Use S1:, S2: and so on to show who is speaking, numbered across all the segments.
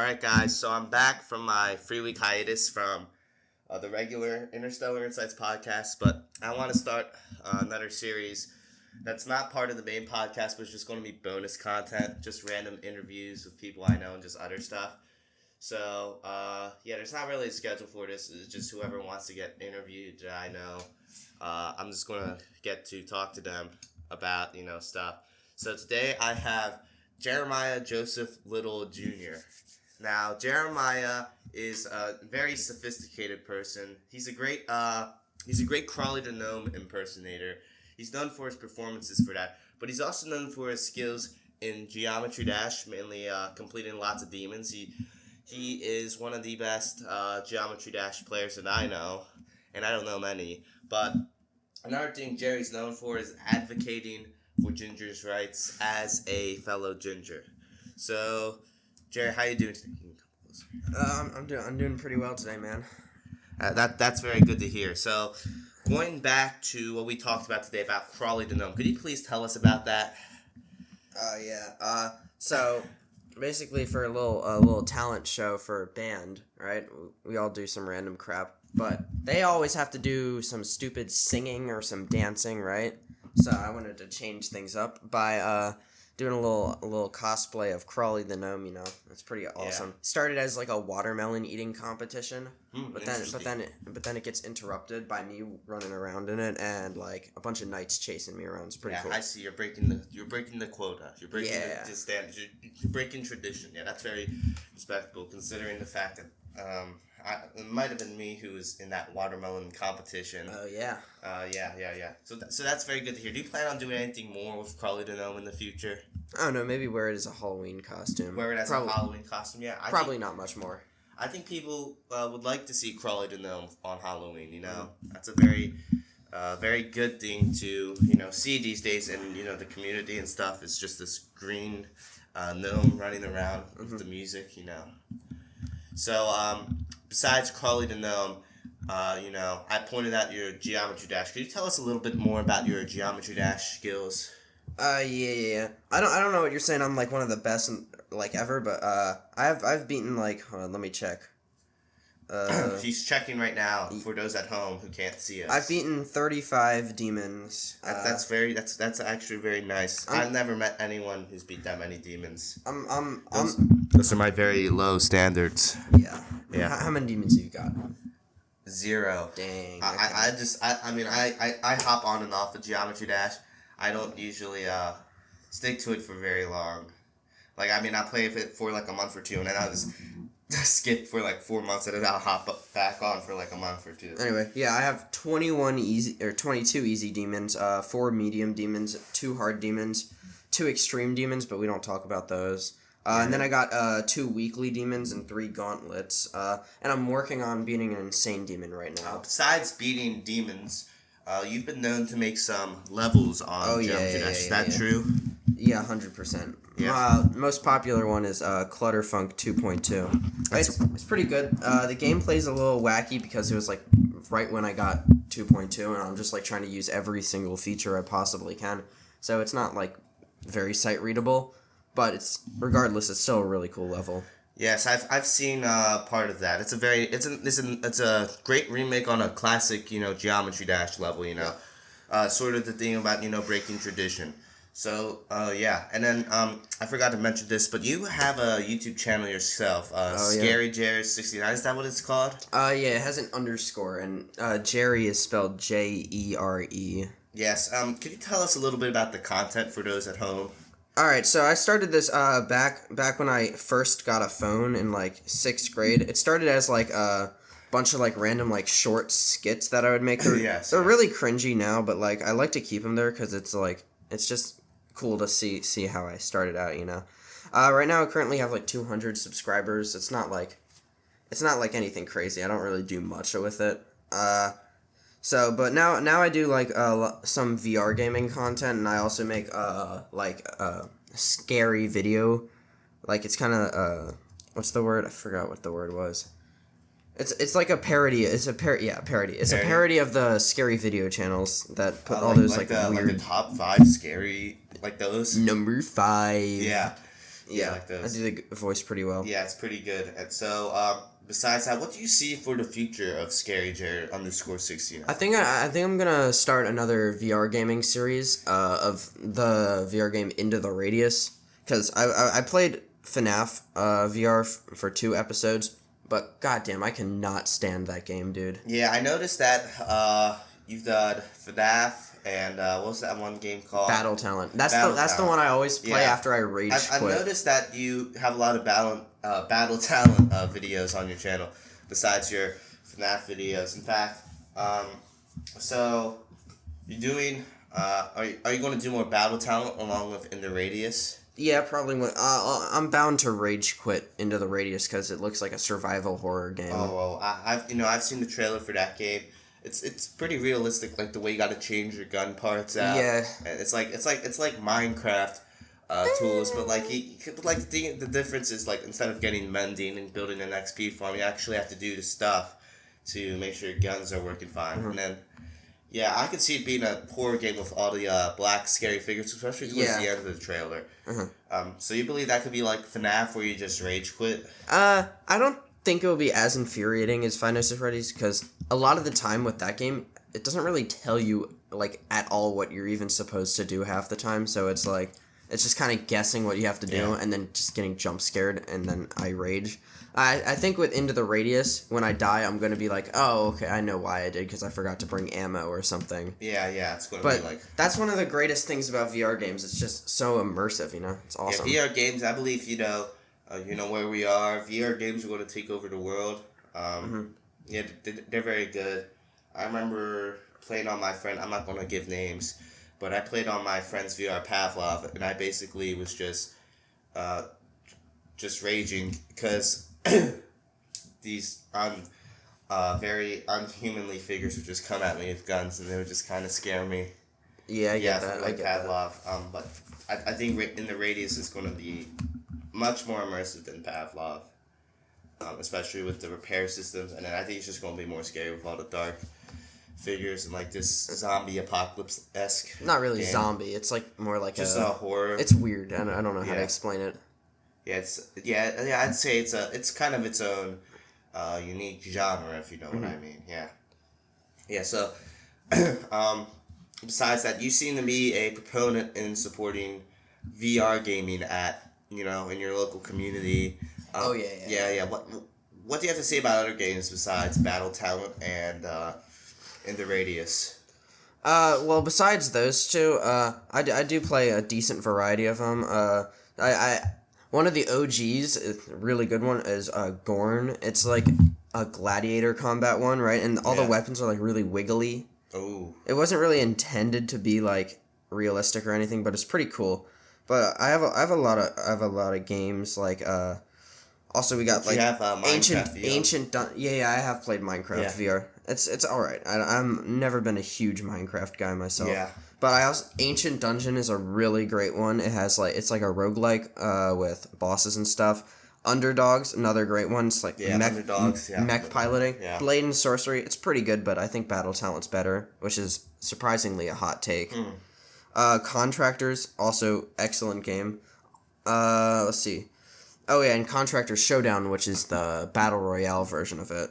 S1: Alright guys, so I'm back from my 3-week hiatus from the regular Interstellar Insights podcast, but I want to start another series that's not part of the main podcast, but it's just going to be bonus content, just random interviews with people I know and just other stuff. So, there's not really a schedule for this. It's just whoever wants to get interviewed that I know. I'm just going to get to talk to them about, stuff. So today I have Jeremiah Joseph Little Jr. Now, Jeremiah is a very sophisticated person. He's a great Crawly the Gnome impersonator. He's known for his performances for that, but he's also known for his skills in Geometry Dash, mainly completing lots of demons. He is one of the best Geometry Dash players that I know, and I don't know many. But another thing Jerry's known for is advocating for Ginger's rights as a fellow Ginger. So, Jerry, how you doing today?
S2: I'm doing pretty well today, man.
S1: That's very good to hear. So, going back to what we talked about today about Crawly the Gnome, could you please tell us about that?
S2: So basically, for a little talent show for a band, right? We all do some random crap, but they always have to do some stupid singing or some dancing, right? So I wanted to change things up by doing a little cosplay of Crawly the Gnome. It's pretty awesome.
S1: Yeah.
S2: Started as like a watermelon eating competition, but then it gets interrupted by me running around in it and like a bunch of knights chasing me around. It's pretty cool.
S1: I see. You're breaking the quota. You're breaking the standards. You're breaking tradition. Yeah, that's very respectable considering the fact that it might have been me who was in that watermelon competition.
S2: Oh, yeah.
S1: Yeah. So that's very good to hear. Do you plan on doing anything more with Crawly the Gnome in the future?
S2: I don't know. Maybe wear it as a Halloween costume.
S1: Wear it as a Halloween costume? Yeah.
S2: Probably not much more.
S1: I think people would like to see Crawly the Gnome on Halloween, That's a very, very good thing to, see these days in, the community and stuff. It's just this green gnome running around with the music, So, besides Crawly the Gnome, I pointed out your Geometry Dash. Could you tell us a little bit more about your Geometry Dash skills?
S2: Yeah. I don't know what you're saying. I'm like one of the best ever, but I've beaten hold on, let me check.
S1: He's checking right now for those at home who can't see us.
S2: I've beaten 35 demons.
S1: That's actually very nice. I've never met anyone who's beat that many demons.
S2: Those
S1: are my very low standards.
S2: Yeah. How many demons have you got?
S1: 0.
S2: Dang.
S1: I hop on and off the Geometry Dash. I don't usually stick to it for very long. I play it for a month or two, and then I'll just skip for 4 months, and then I'll hop back on for a month or two.
S2: Anyway, I have 22 easy demons, 4 medium demons, 2 hard demons, 2 extreme demons, but we don't talk about those. And then I got 2 weekly demons and 3 gauntlets, and I'm working on beating an insane demon right now.
S1: Besides beating demons, you've been known to make some levels on Geometry Dash. Is that true?
S2: Yeah, 100%. Yeah. Most popular one is Clutterfunk 2.2. It's pretty good. The gameplay's a little wacky because it was right when I got 2.2, and I'm just trying to use every single feature I possibly can. So it's not very sight readable, but it's still a really cool level.
S1: Yes, I've seen part of that. It's a great remake on a classic Geometry Dash level. Sort of the thing about breaking tradition. So and then I forgot to mention this, but you have a YouTube channel yourself, Scary Jerry 69. Is that what it's called?
S2: It has an underscore, and Jerry is spelled Jere.
S1: Yes. Could you tell us a little bit about the content for those at home?
S2: Alright, so I started this back when I first got a phone in 6th grade. It started as a bunch of random short skits that I would make. They're really cringy now, but I like to keep them there because it's just cool to see how I started out, Right now I currently have 200 subscribers. It's not anything crazy. I don't really do much with it. But now I do some VR gaming content, and I also make scary video. It's kind of what's the word? I forgot what the word was. It's like a parody. It's a parody. It's a parody of the scary video channels that put all those weird.
S1: The top 5 scary those.
S2: Number 5.
S1: Yeah.
S2: Yeah,
S1: like those.
S2: I do the voice pretty well.
S1: Yeah, it's pretty good. And so, besides that, what do you see for the future of Scary Jared _69?
S2: I think I'm gonna start another VR gaming series of the VR game Into the Radius, because I played FNAF VR for 2 episodes, but goddamn, I cannot stand that game, dude.
S1: Yeah, I noticed that you've done FNAF and what was that one game called?
S2: Battle Talent. That's the one I always play after I rage quit.
S1: I've noticed that you have a lot of Battle Talent videos on your channel besides your FNAF videos. In fact, so you're doing are you going to do more Battle Talent along with In the Radius?
S2: Yeah, probably. I'm bound to rage quit Into the Radius because it looks like a survival horror game.
S1: Oh well, I've seen the trailer for that game. It's pretty realistic, like the way you got to change your gun parts out.
S2: Yeah,
S1: and it's like Minecraft tools, but like the difference is like instead of getting mending and building an XP farm, you actually have to do the stuff to make sure your guns are working fine. And then, yeah, I could see it being a horror game with all the black scary figures, especially towards the end of the trailer. So you believe that could be like FNAF where you just rage quit?
S2: I don't think it will be as infuriating as Five Nights at Freddy's, because a lot of the time with that game, it doesn't really tell you like at all what you're even supposed to do half the time. So it's like it's just kind of guessing what you have to do and then just getting jump scared, and then I rage. I think with Into the Radius, when I die, I'm gonna be like, oh, okay, I know why I did, because I forgot to bring ammo or something.
S1: Yeah, it's gonna
S2: but
S1: be like.
S2: That's one of the greatest things about VR games. It's just so immersive, you know. It's awesome.
S1: Yeah, VR games. I believe you know where we are. VR games are going to take over the world. Yeah, they're very good. I remember playing on my friend. I'm not going to give names, but I played on my friend's VR Pavlov, and I basically was just raging because these very unhumanly figures would just come at me with guns, and they would just kind of scare me.
S2: Yeah, I get that.
S1: Like Pavlov. But I think In the Radius is going to be much more immersive than Pavlov, especially with the repair systems, and then I think it's just going to be more scary with all the dark figures and like this zombie apocalypse-esque.
S2: Not really
S1: game.
S2: Zombie. It's like more like
S1: just a horror.
S2: It's weird. I don't know how to explain it.
S1: Yeah, I'd say it's kind of its own unique genre, if you know what I mean. Yeah. So, besides that, you seem to be a proponent in supporting VR gaming in your local community. Yeah. What do you have to say about other games besides Battle Talent and In the Radius?
S2: Well, besides those two, I do play a decent variety of them. One of the OGs, a really good one, is Gorn. It's like a gladiator combat one, right? And all the weapons are like really wiggly.
S1: Oh.
S2: It wasn't really intended to be like realistic or anything, but it's pretty cool. But I have a lot of games like also we got like ancient I have played Minecraft VR. It's all right. I'm never been a huge Minecraft guy myself.
S1: Yeah.
S2: But Ancient Dungeon is a really great one. It has it's like a roguelike with bosses and stuff. Underdogs, another great one. It's like mech piloting.
S1: Yeah.
S2: Blade and Sorcery, it's pretty good, but I think Battle Talent's better, which is surprisingly a hot take. Contractors, also excellent game. Let's see. Oh yeah, and Contractors Showdown, which is the Battle Royale version of it.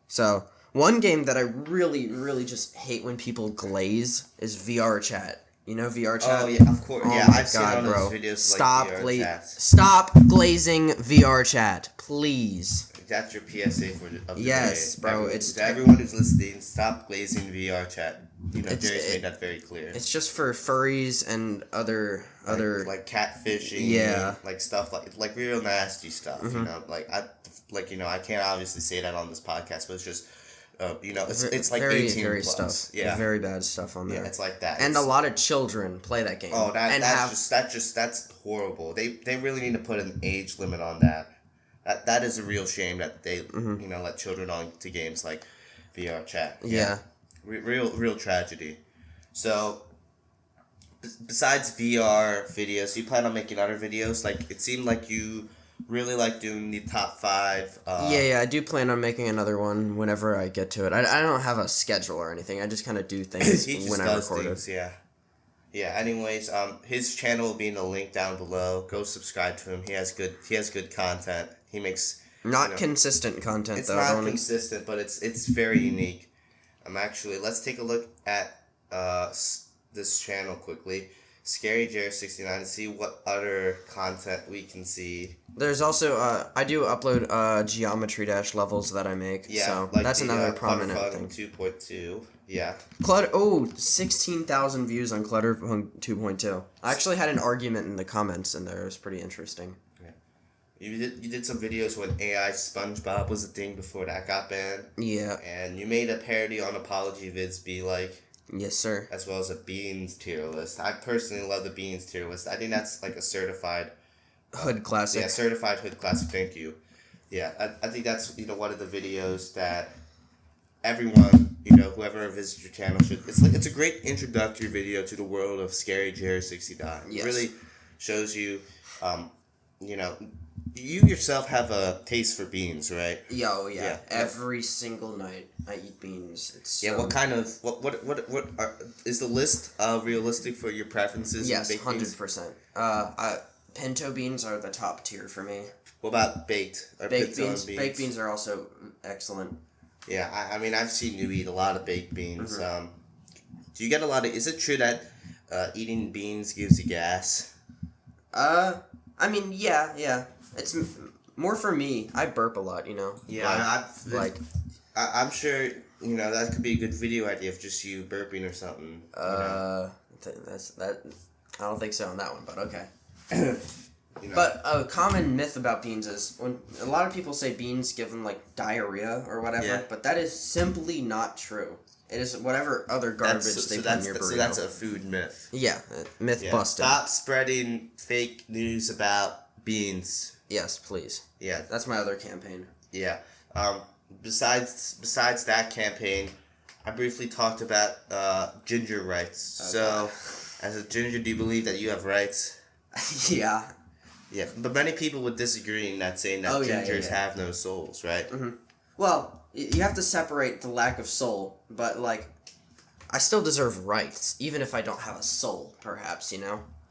S2: So, one game that I really, really just hate when people glaze is VR chat. You know VR chat?
S1: Oh, yeah, of course.
S2: Oh
S1: yeah, I've seen on those videos
S2: Stop glazing VR chat, please.
S1: That's your PSA of the day.
S2: Yes, bro.
S1: Everyone who's listening, stop glazing VR chat. Jerry's made that very clear.
S2: It's just for furries and other
S1: like catfishing, like stuff like real nasty stuff. I can't obviously say that on this podcast, but it's just it's like
S2: very
S1: 18
S2: very
S1: plus.
S2: stuff. Yeah, very bad stuff on there.
S1: Yeah, it's like that.
S2: And a lot of children play that game.
S1: Oh, that's horrible. They really need to put an age limit on that. That is a real shame that they let children on to games like VR chat.
S2: Yeah.
S1: Real tragedy. So, besides VR videos, you plan on making other videos? Like, it seemed like you really like doing the top 5.
S2: Yeah, I do plan on making another one whenever I get to it. I don't have a schedule or anything. I just kind of do things when I record it.
S1: Yeah, Yeah. Anyways, his channel will be in the link down below. Go subscribe to him. He has good content. He makes
S2: not consistent content
S1: it's
S2: though.
S1: It's not consistent, but it's very unique. Actually, let's take a look at this channel quickly. Scary Jerry 69 and see what other content we can see.
S2: There's also I do upload geometry dash levels that I make.
S1: Yeah,
S2: so
S1: like
S2: that's another prominent thing.
S1: 2.2. Yeah.
S2: 16,000 views on Clutterpunk 2.2. I actually had an argument in the comments in there. It was pretty interesting.
S1: Yeah. You did some videos when AI SpongeBob was a thing before that got banned.
S2: Yeah.
S1: And you made a parody on Apology Vids be like.
S2: Yes, sir.
S1: As well as a Beans tier list. I personally love the Beans tier list. I think that's like a certified
S2: hood classic.
S1: Yeah, certified hood classic. Thank you. Yeah, I think that's one of the videos that everyone whoever visits your channel should. It's a great introductory video to the world of Scary Jerry 69.
S2: Yes.
S1: It really shows you, you yourself have a taste for beans, right?
S2: Yeah. Every single night I eat beans. It's so...
S1: What kind of what is the list realistic for your preferences?
S2: Yes, 100%. Pinto beans are the top tier for me.
S1: What about baked?
S2: Baked beans are also excellent.
S1: Yeah, I mean I've seen you eat a lot of baked beans. Mm-hmm. Do you get a lot of? Is it true that eating beans gives you gas?
S2: I mean, yeah. It's more for me. I burp a lot,
S1: Yeah, I'm sure that could be a good video idea of just you burping or something.
S2: That's that. I don't think so on that one, but okay. But a common myth about beans is when a lot of people say beans give them like diarrhea or whatever, but that is simply not true. It is whatever other garbage they put in your burrito.
S1: So that's a food myth.
S2: Yeah, myth busted.
S1: Stop spreading fake news about beans.
S2: Yes, please.
S1: Yeah,
S2: that's my other campaign.
S1: Yeah. Besides that campaign, I briefly talked about ginger rights. Okay. So, as a ginger, do you believe that you have rights?
S2: Yeah.
S1: Yeah, but many people would disagree in that, saying that gingers have no souls, right?
S2: Mm-hmm. Well, you have to separate the lack of soul, but I still deserve rights, even if I don't have a soul. Perhaps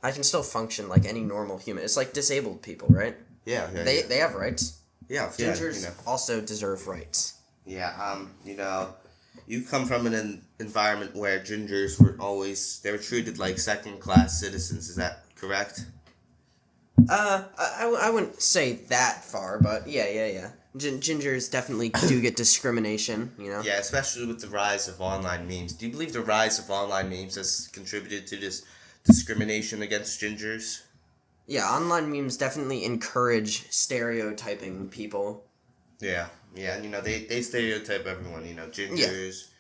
S2: I can still function like any normal human. It's like disabled people, right?
S1: Yeah.
S2: They have rights.
S1: Yeah,
S2: gingers also deserve rights.
S1: Yeah, you come from an environment where gingers were treated like second-class citizens. Is that correct?
S2: I wouldn't say that far, but yeah. Gingers definitely do get discrimination,
S1: Yeah, especially with the rise of online memes. Do you believe the rise of online memes has contributed to this discrimination against gingers?
S2: Yeah, online memes definitely encourage stereotyping people.
S1: Yeah, and they stereotype everyone. Gingers.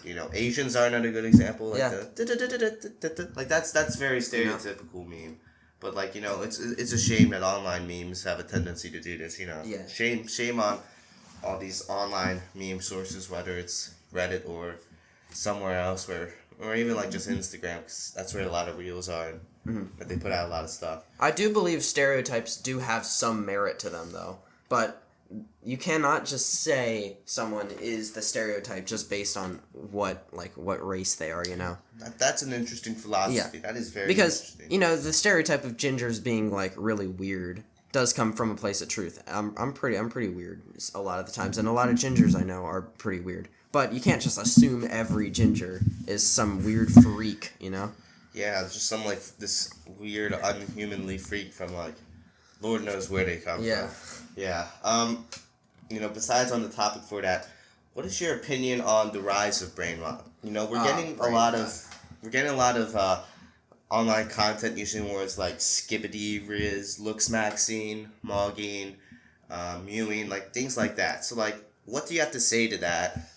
S1: Yeah. Asians are another good example. Like that's very stereotypical meme. But it's a shame that online memes have a tendency to do this.
S2: Yeah.
S1: Shame on all these online meme sources, whether it's Reddit or somewhere else, or even just Instagram, because that's where a lot of reels are. But they put out a lot of stuff.
S2: I do believe stereotypes do have some merit to them, though. But you cannot just say someone is the stereotype just based on what race they are,
S1: That's an interesting philosophy. Yeah. That is very interesting.
S2: Because, the stereotype of gingers being, really weird does come from a place of truth. I'm pretty weird a lot of the times, and a lot of gingers I know are pretty weird. But you can't just assume every ginger is some weird freak,
S1: Yeah, it's just some this weird, unhumanly freak from Lord knows where they come from. Yeah. Besides on the topic for that, what is your opinion on the rise of Brainrot? We're getting a lot of online content using words like skibbity, Riz, looks Maxine, mogging, mewing, things like that. So what do you have to say to that?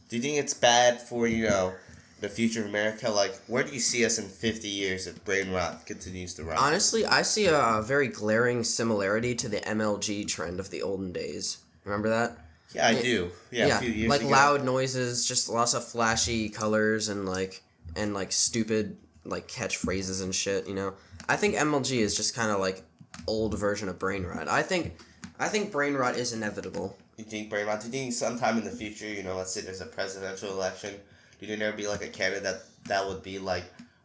S1: Do you think it's bad for the future of America? Where do you see us in 50 years if Brainrot continues to rise?
S2: Honestly, I see a very glaring similarity to the MLG trend of the olden days. Remember that?
S1: Yeah, I do. Yeah, a few years ago.
S2: Loud noises, just lots of flashy colors and stupid catchphrases and shit, I think MLG is just kind of old version of Brainrot. I think Brainrot is inevitable.
S1: You think Brainrot? Do you think sometime in the future, let's say there's a presidential election, do you think there would be a candidate that would be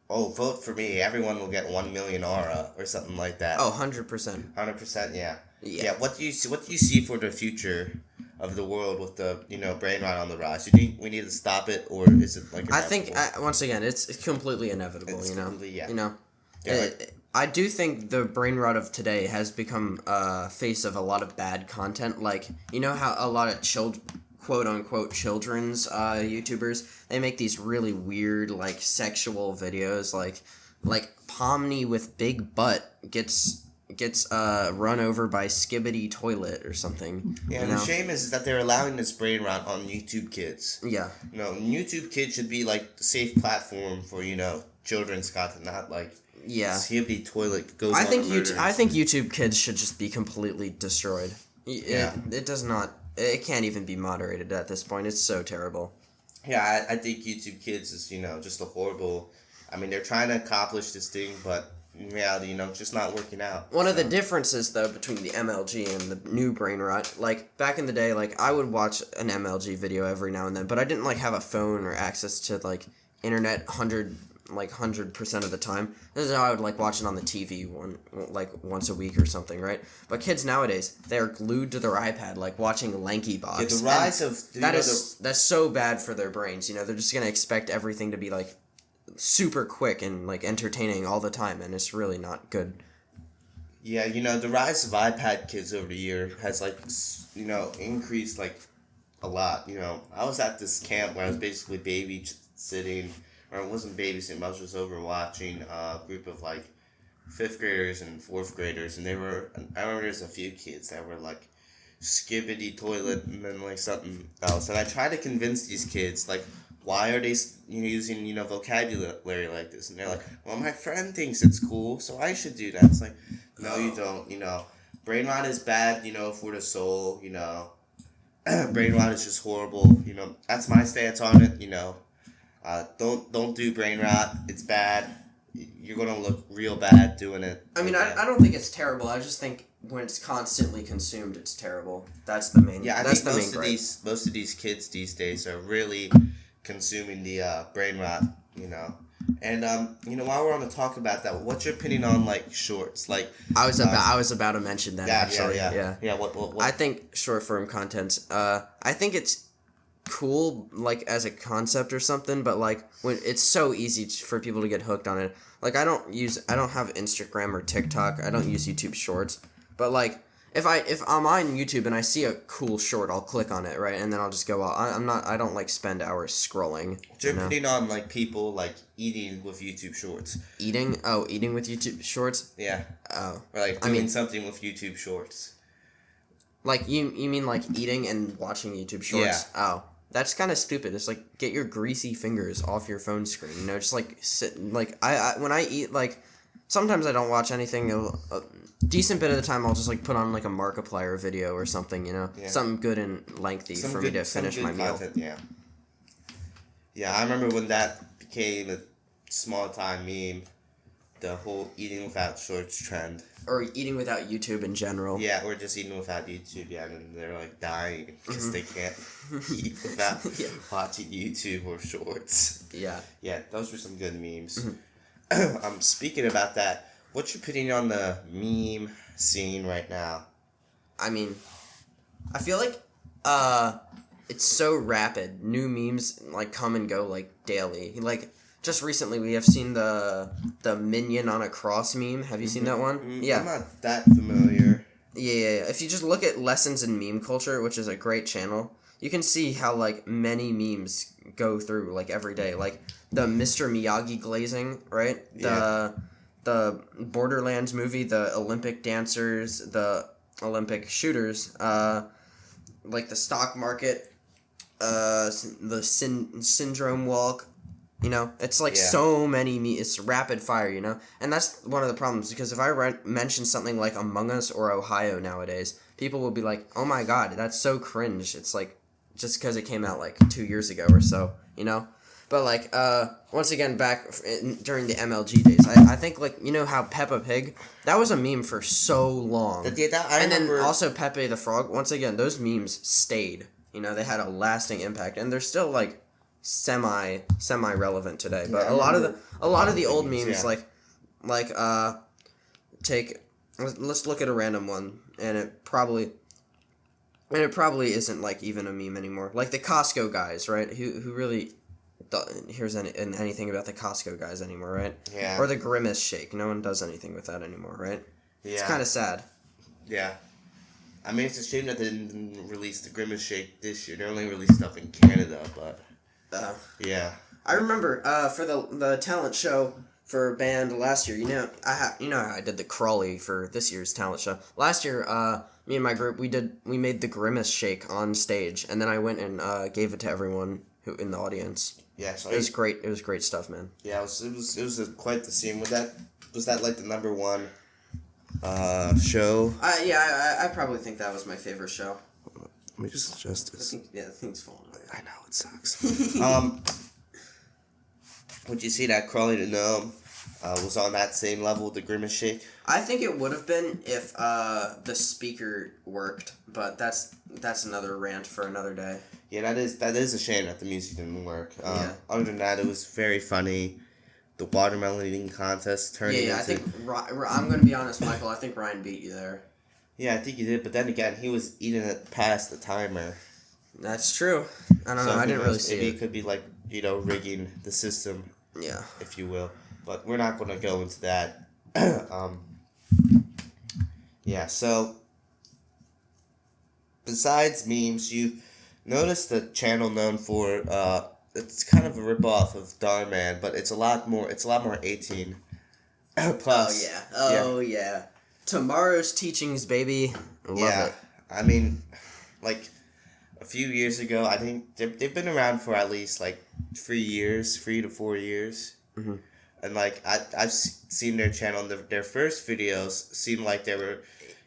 S1: Oh, vote for me. Everyone will get 1 million aura or something like that.
S2: Oh, 100%.
S1: 100%, yeah.
S2: Yeah.
S1: Yeah, what do you see for the future of the world with the, brain rot on the rise? You think we need to stop it, or is it like inevitable?
S2: I think once again it's completely inevitable,
S1: It's completely, yeah.
S2: Yeah, I do think the brain rot of today has become a face of a lot of bad content. Like, you know how a lot of quote-unquote children's YouTubers, they make these really weird, like, sexual videos, like Pomni with big butt gets run over by Skibbity toilet or something.
S1: Yeah, and the shame is that they're allowing this brain rot on YouTube Kids.
S2: Yeah.
S1: YouTube Kids should be, like, the safe platform for, children's content, not, like...
S2: Yeah,
S1: Skibbity toilet goes.
S2: I think YouTube Kids should just be completely destroyed. It does not. It can't even be moderated at this point. It's so terrible.
S1: Yeah, I think YouTube Kids is just a horrible. I mean, they're trying to accomplish this thing, but in reality, it's just not working out.
S2: One of the differences though between the MLG and the new brain rot, like back in the day, like I would watch an MLG video every now and then, but I didn't like have a phone or access to like internet 100% of the time. This is how I would like watch it on the TV once a week or something, right? But kids nowadays, they're glued to their iPad, like watching Lanky Box.
S1: Yeah, the rise of
S2: that's so bad for their brains. They're just gonna expect everything to be like super quick and like entertaining all the time, and it's really not good.
S1: Yeah, the rise of iPad kids over the year has like increased like a lot. I was at this camp where I was basically babysitting. Or it wasn't babysitting, I was just over watching a group of, like, 5th graders and 4th graders, and I remember there's a few kids that were, like, Skibbity toilet and then, like, something else. And I tried to convince these kids, like, why are they using, vocabulary like this? And they're like, well, my friend thinks it's cool, so I should do that. It's like, no, you don't, Brain rot is bad, for the soul, Brain rot is just horrible, That's my stance on it, Don't do brain rot. It's bad. You're gonna look real bad doing it.
S2: I mean, I don't think it's terrible. I just think when it's constantly consumed, it's terrible. That's the main.
S1: Yeah, I think most of these kids these days are really consuming the brain rot. And while we're on the talk about that, what's your opinion on like shorts? Like
S2: I was about to mention that actually. Yeah.
S1: What?
S2: I think short form content. I think it's cool like as a concept or something, but like when it's so easy for people to get hooked on it. Like I don't have Instagram or TikTok. I don't use YouTube Shorts, but like if I'm on YouTube and I see a cool short, I'll click on it, right, and then I'll just go out. I don't like spend hours scrolling.
S1: You're putting on like people like eating with YouTube Shorts.
S2: Eating with YouTube Shorts.
S1: Yeah. Oh. Or like doing something with YouTube Shorts.
S2: Like you mean like eating and watching YouTube Shorts? Yeah. Oh. That's kind of stupid. It's like, get your greasy fingers off your phone screen. Just like sit. Like I when I eat, like sometimes I don't watch anything. A decent bit of the time, I'll just like put on like a Markiplier video or something. Something good and lengthy for me to finish my meal.
S1: Content, yeah. I remember when that became a small time meme. The whole eating without shorts trend.
S2: Or eating without YouTube in general.
S1: Yeah, or just eating without YouTube, and they're like dying because they can't eat without watching YouTube or shorts.
S2: Yeah.
S1: Yeah, those were some good memes. Speaking about that, what's your opinion on the meme scene right now?
S2: I mean, I feel like it's so rapid. New memes like come and go like daily. Like just recently we have seen the minion on a cross meme. Have you seen that one? Yeah.
S1: I'm not that familiar.
S2: Yeah. If you just look at Lessons in Meme Culture, which is a great channel, you can see how like many memes go through like every day. Like the Mr. Miyagi glazing, right? The Borderlands movie, the Olympic dancers, the Olympic shooters, like the stock market, the syndrome walk. It's like so many it's rapid fire, and that's one of the problems, because if I mention something like Among Us or Ohio nowadays, people will be like, oh my god, that's so cringe. It's like just because it came out like 2 years ago or so, but like once again back during the MLG days, I think like how Peppa Pig, that was a meme for so long. Then also Pepe the Frog, once again those memes stayed, they had a lasting impact, and they're still like semi relevant today. But
S1: Yeah,
S2: a lot of the old
S1: memes,
S2: memes let's look at a random one, and it probably isn't like even a meme anymore. Like the Costco guys, right? Who really hears anything about the Costco guys anymore, right?
S1: Yeah.
S2: Or the Grimace shake. No one does anything with that anymore, right?
S1: Yeah.
S2: It's kind of sad.
S1: Yeah. I mean, it's a shame that they didn't release the Grimace shake this year. They only released stuff in Canada, but yeah. I
S2: remember for the talent show for band last year. How I did the Crawly for this year's talent show. Last year, me and my group we made the Grimace shake on stage, and then I went and gave it to everyone who in the audience.
S1: Yeah, so
S2: it was great. It was great stuff, man.
S1: Yeah, it was quite the scene. Was that like the number one show?
S2: I probably think that was my favorite show.
S1: Let me just adjust this.
S2: The thing's falling.
S1: I know it sucks. Would you see that Crawly the Gnome was on that same level with the Grimace shake?
S2: I think it would have been if the speaker worked, but that's another rant for another day.
S1: Yeah, that is a shame that the music didn't work. Other than that, it was very funny. The watermelon eating contest turned into...
S2: I think... I'm going to be honest, Michael. I think Ryan beat you there.
S1: Yeah, I think he did, but then again, he was eating it past the timer.
S2: That's true. I don't know. I didn't really see it.
S1: Maybe it could be like, rigging the system.
S2: Yeah.
S1: If you will. But we're not going to go into that. Yeah, so... Besides memes, you notice the channel known for... it's kind of a ripoff of Darman, but it's a lot more 18 plus.
S2: Oh yeah. Tomorrow's teachings, baby. Love it.
S1: I mean, like a few years ago, I think they've been around for at least like 3 to 4 years.
S2: Mm-hmm.
S1: And like I've seen their channel, and their first videos seemed like they were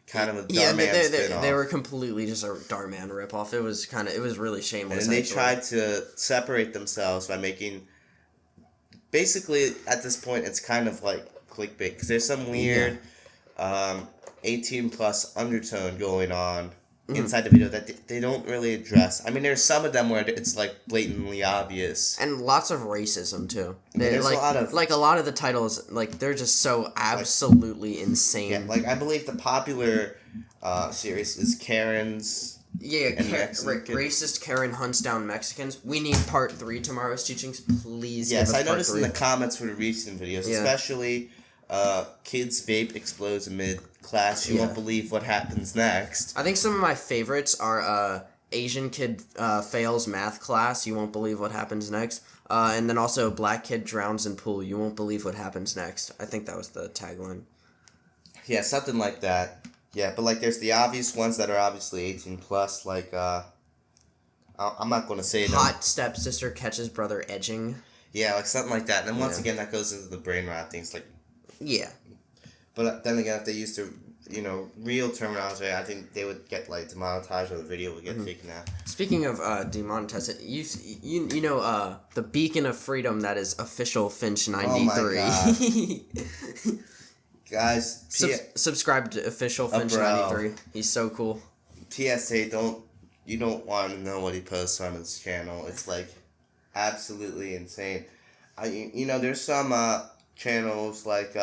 S1: kind of a Darman spin-off.
S2: They were completely just a Darman ripoff. It was really shameless.
S1: And they tried to separate themselves by making, basically at this point it's kind of like clickbait, because there's some weird 18 plus undertone going on inside the video that they don't really address. I mean, there's some of them where it's like blatantly obvious,
S2: and lots of racism too.
S1: There's
S2: like, a lot of the titles, like they're just so absolutely insane.
S1: Yeah, like I believe the popular series is Karen's.
S2: Yeah, racist Karen hunts down Mexicans. We need part 3 tomorrow's teachings, please.
S1: Yes,
S2: give us
S1: I noticed
S2: part 3.
S1: in the comments for the recent videos, especially kids vape explodes amid class. You won't believe what happens next.
S2: I think some of my favorites are Asian kid fails math class. You won't believe what happens next. And then also black kid drowns in pool. You won't believe what happens next. I think that was the tagline.
S1: Yeah, something like that. Yeah, but like there's the obvious ones that are obviously 18 plus. Like I'm not going to say them.
S2: Hot stepsister catches brother edging.
S1: Yeah, like something like that. And then once again, that goes into the Brainrot things. Like.
S2: Yeah.
S1: But then again, if they used to, real terminology, I think they would get like demonetized, or the video would get taken out.
S2: Speaking of demonetized, you know the beacon of freedom that is official Finch 93.
S1: Oh my God. Guys,
S2: subscribe to official Finch 93. He's so cool.
S1: PSA, you don't want to know what he posts on his channel. It's like absolutely insane. There's some channels like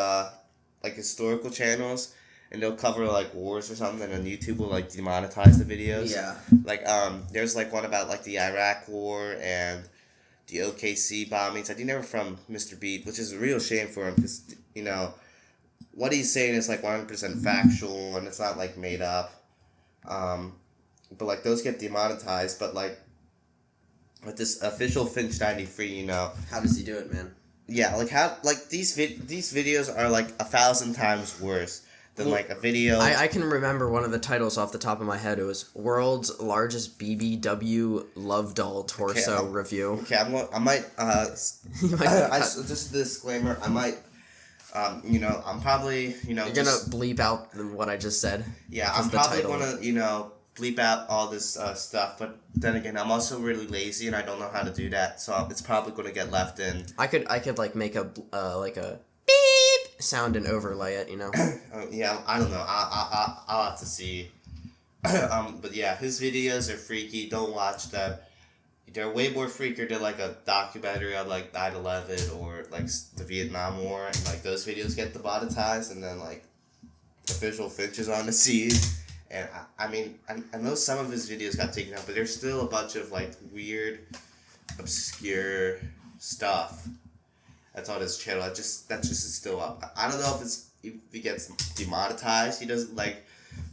S1: historical channels, and they'll cover like wars or something, and YouTube will like demonetize the videos.
S2: Yeah.
S1: Like there's like one about like the Iraq War and the OKC bombings. I think they were from Mr. Beat, which is a real shame for him, because what he's saying is like 100% factual, and it's not like made up. But like those get demonetized, but like with this official Finch 93,
S2: How does he do it, man?
S1: Yeah, like these videos are like 1,000 times worse than like a video.
S2: I can remember one of the titles off the top of my head. It was World's Largest BBW Love Doll Torso Review.
S1: Okay, I might just a disclaimer. I might I'm probably
S2: You're gonna bleep out what I just said.
S1: Yeah, I'm probably gonna bleep out all this stuff, but then again, I'm also really lazy and I don't know how to do that, so it's probably gonna get left in.
S2: I could like make a beep sound and overlay it,
S1: Yeah, I don't know. I'll have to see. But yeah, his videos are freaky. Don't watch them. they're way more freakier than like a documentary on like 9/11 or like the Vietnam War, and like those videos get demonetized, and then like official Finch is on the scene. And I mean, I know some of his videos got taken out, but there's still a bunch of like weird, obscure stuff that's on his channel. That just is still up. I don't know if he gets demonetized. He doesn't like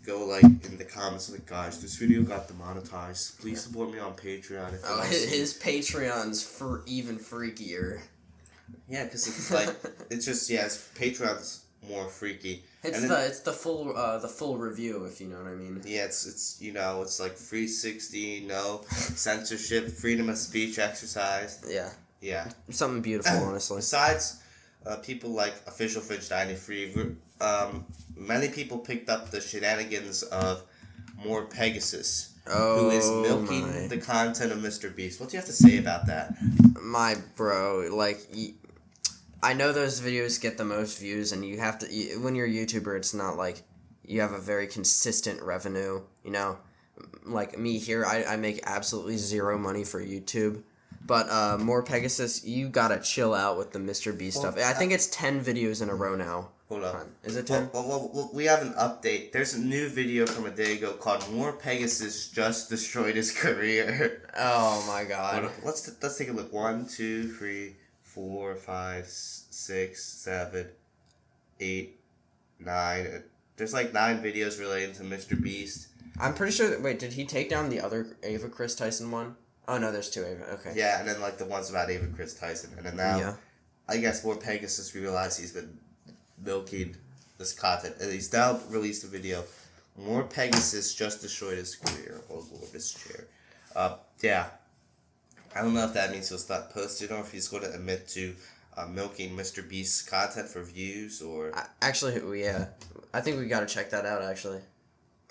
S1: go like in the comments like, guys, this video got demonetized. Please support me on Patreon.
S2: His Patreon's for even freakier.
S1: Yeah, because it's like it's just his Patreon's more freaky.
S2: It's the full review, if you know what I mean.
S1: Yeah, it's it's like 360, no censorship, freedom of speech exercised.
S2: Yeah.
S1: Yeah.
S2: Something beautiful, honestly.
S1: Besides, people like Official Finch 93, many people picked up the shenanigans of More Pegasus, who is milking the content of Mr. Beast. What do you have to say about that?
S2: My bro, like, I know those videos get the most views, and you have to, when you're a YouTuber, it's not like you have a very consistent revenue, you know? Like me here, I make absolutely zero money for YouTube. But More Pegasus, you gotta chill out with the Mr. Beast stuff. I think it's 10 videos in a row now.
S1: Hold on.
S2: Is it 10?
S1: Well, we have an update. There's a new video from a day ago called More Pegasus Just Destroyed His Career.
S2: Oh my god.
S1: Let's take a look. 1, 2, 3, 4, 5, 6, 7, 8, 9. There's like 9 videos related to Mr. Beast.
S2: I'm pretty sure that, wait, did he take down the other Ava Chris Tyson one? Oh no, there's 2 Ava, okay.
S1: Yeah, and then like the ones about Ava Chris Tyson. And then now, I guess More Pegasus, we realize he's been milking this content. And he's now released a video. More Pegasus Just Destroyed His Career. Oh lord, this chair. Yeah. I don't know if that means he'll stop posting or if he's going to admit to milking Mr. Beast's content for views or...
S2: Actually, yeah. I think we gotta check that out, actually.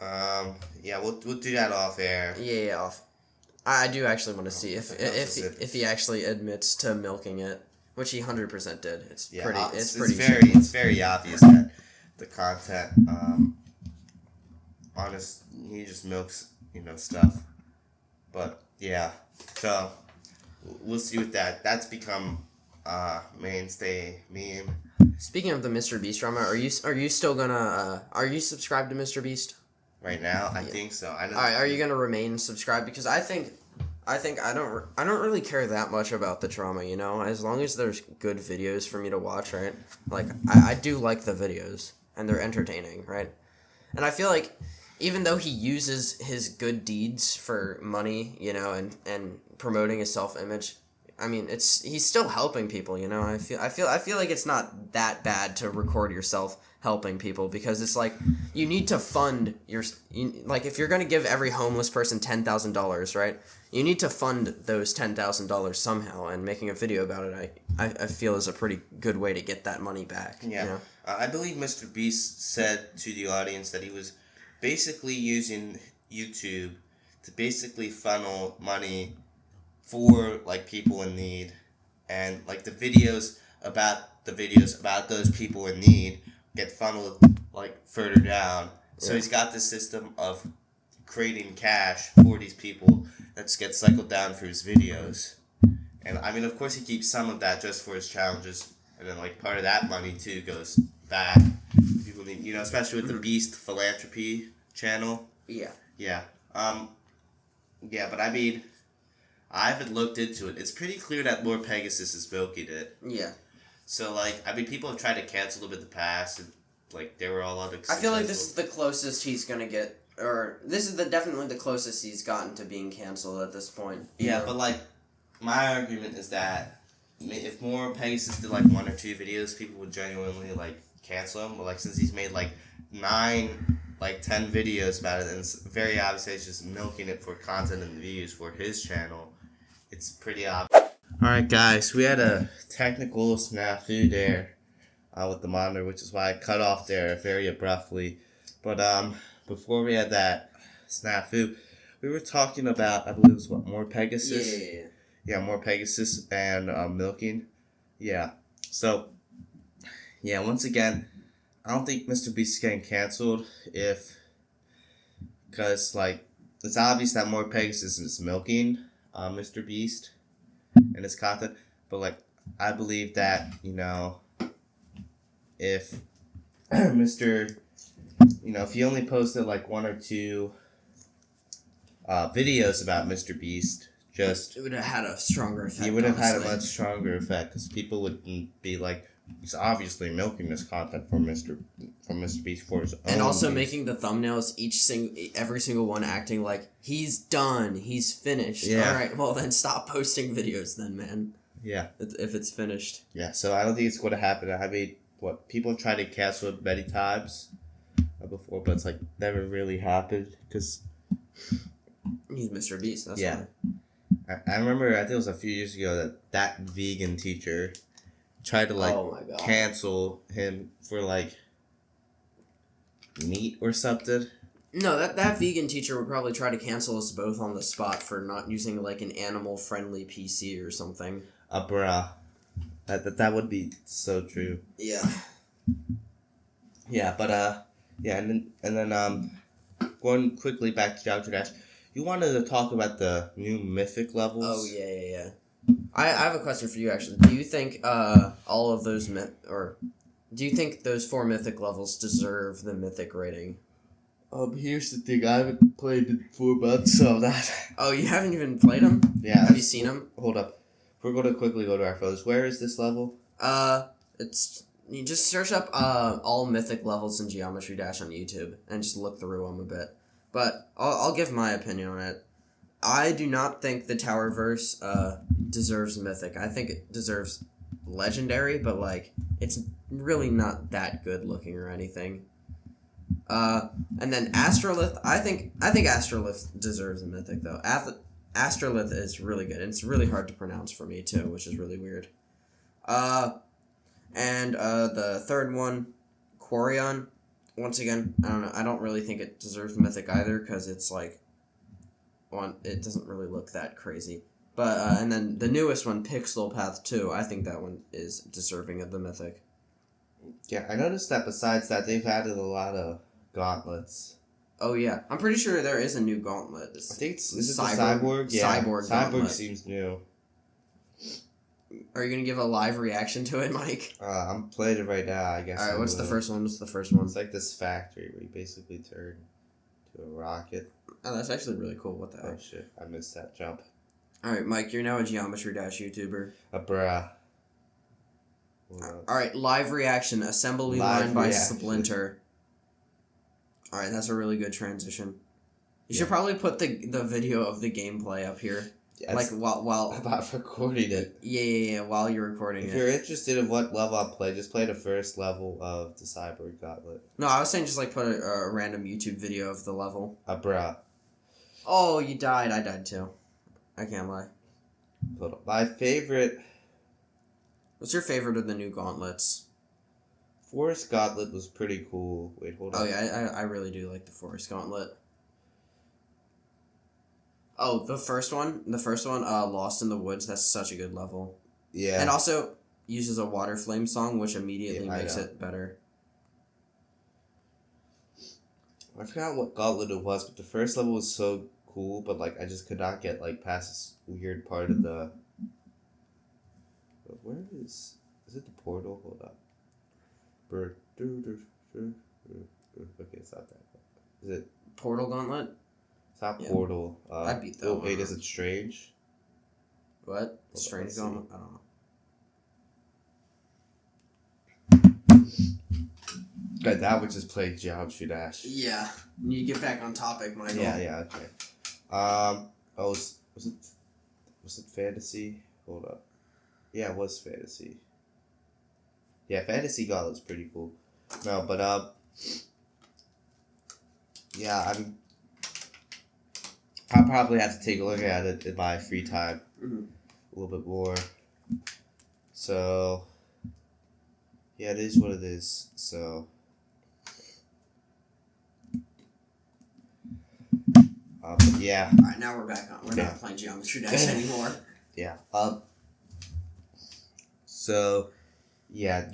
S1: Yeah, we'll do that off air.
S2: Yeah, off. I do actually want to see if he actually admits to milking it, which he 100% did. It's
S1: very obvious that the content, he just milks, stuff. But yeah, so we'll see with that. That's become mainstay meme.
S2: Speaking of the Mr. Beast drama, are you still gonna are you subscribed to Mr. Beast?
S1: Right now, I think so.
S2: Alright, are you gonna remain subscribed? Because I think I don't really care that much about the drama, as long as there's good videos for me to watch, right? Like I do like the videos and they're entertaining, right? And I feel like even though he uses his good deeds for money, and promoting his self-image, I mean, he's still helping people, I feel like it's not that bad to record yourself helping people, because it's like you need to fund like if you're going to give every homeless person $10,000, right? You need to fund those $10,000 somehow, and making a video about it I feel is a pretty good way to get that money back.
S1: Yeah. I believe Mr. Beast said to the audience that he was basically using YouTube to basically funnel money for like people in need, and like the videos about those people in need get funneled like further down. So he's got this system of creating cash for these people that gets cycled down through his videos. And I mean, of course, he keeps some of that just for his challenges, and then like part of that money too goes back. People need, especially with the Beast Philanthropy channel.
S2: Yeah.
S1: Yeah. Yeah, but I mean, I haven't looked into it. It's pretty clear that More Pegasus is milking it.
S2: Yeah.
S1: So, like, I mean, people have tried to cancel him in the past, and, like, they were all unsuccessful.
S2: I feel like this is the closest he's gonna get, or this is definitely the closest he's gotten to being canceled at this point.
S1: Yeah, but, like, my argument is that if More Pegasus did, like, 1 or 2 videos, people would genuinely, like, cancel him. But, like, since he's made, like, 10 videos about it, and it's very obvious he's just milking it for content and views for his channel, it's pretty obvious. Alright guys, we had a technical snafu there with the monitor, which is why I cut off there very abruptly. But before we had that snafu, we were talking about, I believe it was More Pegasus? Yeah, More Pegasus and milking. Yeah. So, yeah, once again, I don't think Mr. Beast is getting canceled because, like, it's obvious that More Pegasus is milking. Mr. Beast and his content, but like I believe that if if he only posted like one or two videos about Mr. Beast,
S2: it would have had a stronger effect.
S1: He would have had a much stronger effect because people wouldn't be like, he's obviously milking this content from Mr. Beast for his own.
S2: And also making the thumbnails every single one acting like he's done, he's finished. Yeah. All right, well then stop posting videos then, man.
S1: Yeah.
S2: If it's finished.
S1: Yeah. So I don't think it's going to happen. I mean, people have tried to cancel it many times before, but it's like never really happened because
S2: he's Mr. Beast. That's why.
S1: I remember, I think it was a few years ago that vegan teacher tried to cancel him for like meat or something.
S2: No, that vegan teacher would probably try to cancel us both on the spot for not using like an animal friendly PC or something.
S1: Bruh. That would be so true.
S2: Yeah.
S1: Yeah, but and then going quickly back to Geometry Dash, you wanted to talk about the new mythic levels.
S2: Oh yeah. I have a question for you actually. Do you think all of those do you think those 4 mythic levels deserve the mythic rating?
S1: Here's the thing. I haven't played in 4 months, so that.
S2: Oh, you haven't even played them?
S1: Yeah.
S2: Have you seen them?
S1: Hold up. We're going to quickly go to our photos. Where is this level?
S2: You just search up all mythic levels in Geometry Dash on YouTube and just look through them a bit. But I'll give my opinion on it. I do not think the Towerverse deserves mythic. I think it deserves legendary, but like it's really not that good looking or anything. And then Astrolith, I think Astrolith deserves a mythic though. Astrolith is really good. And it's really hard to pronounce for me too, which is really weird. And the third one, Quarion. Once again, I don't know. I don't really think it deserves mythic either because it's like, it doesn't really look that crazy. But and then the newest one, Pixel Path 2, I think that one is deserving of the mythic.
S1: Yeah, I noticed that besides that, they've added a lot of gauntlets.
S2: Oh yeah, I'm pretty sure there is a new gauntlet.
S1: I think is it the Cyborg? Yeah, Cyborg gauntlet. Seems new.
S2: Are you gonna give a live reaction to it, Mike?
S1: I'm playing it right now, I guess.
S2: Alright, what's the first one?
S1: It's like this factory where you basically turn to a rocket.
S2: Oh, that's actually really cool. What the heck?
S1: Oh shit, I missed that jump.
S2: Alright, Mike, you're now a Geometry Dash YouTuber.
S1: Bruh.
S2: Alright, live reaction. Assembly line by Splinter. Alright, that's a really good transition. You should probably put the video of the gameplay up here. Yes. Like while
S1: about recording it.
S2: Yeah, while you're recording it.
S1: If you're interested in what level I'll play, just play the first level of the Cyborg Gauntlet.
S2: No, I was saying just like put a random YouTube video of the level.
S1: Bruh.
S2: Oh, you died. I died too. I can't lie.
S1: Hold on. My favorite.
S2: What's your favorite of the new gauntlets?
S1: Forest Gauntlet was pretty cool. Wait, hold on.
S2: Oh yeah, I really do like the Forest Gauntlet. Oh, the first one, Lost in the Woods, that's such a good level.
S1: Yeah.
S2: And also uses a water flame song, which immediately makes it better.
S1: I forgot what gauntlet it was, but the first level was so cool, but like I just could not get like past this weird part of the. Where is it the portal? Hold up. Okay, it's not that. Is it
S2: Portal Gauntlet?
S1: It's not Portal.
S2: I beat that one.
S1: Wait, is it Strange?
S2: What? Strange Gauntlet? I don't know.
S1: God, that would just play Geometry Dash.
S2: Yeah. You get back on topic, Michael.
S1: Yeah, okay. Was it Fantasy? Hold up. Yeah, it was Fantasy. Yeah, Fantasy Gauntlet's pretty cool. No, but yeah, I'll probably have to take a look at it in my free time a little bit more. So, yeah, it is what it is. So, but yeah.
S2: All right, now we're back on. We're not playing Geometry Dash anymore.
S1: Yeah. So, yeah,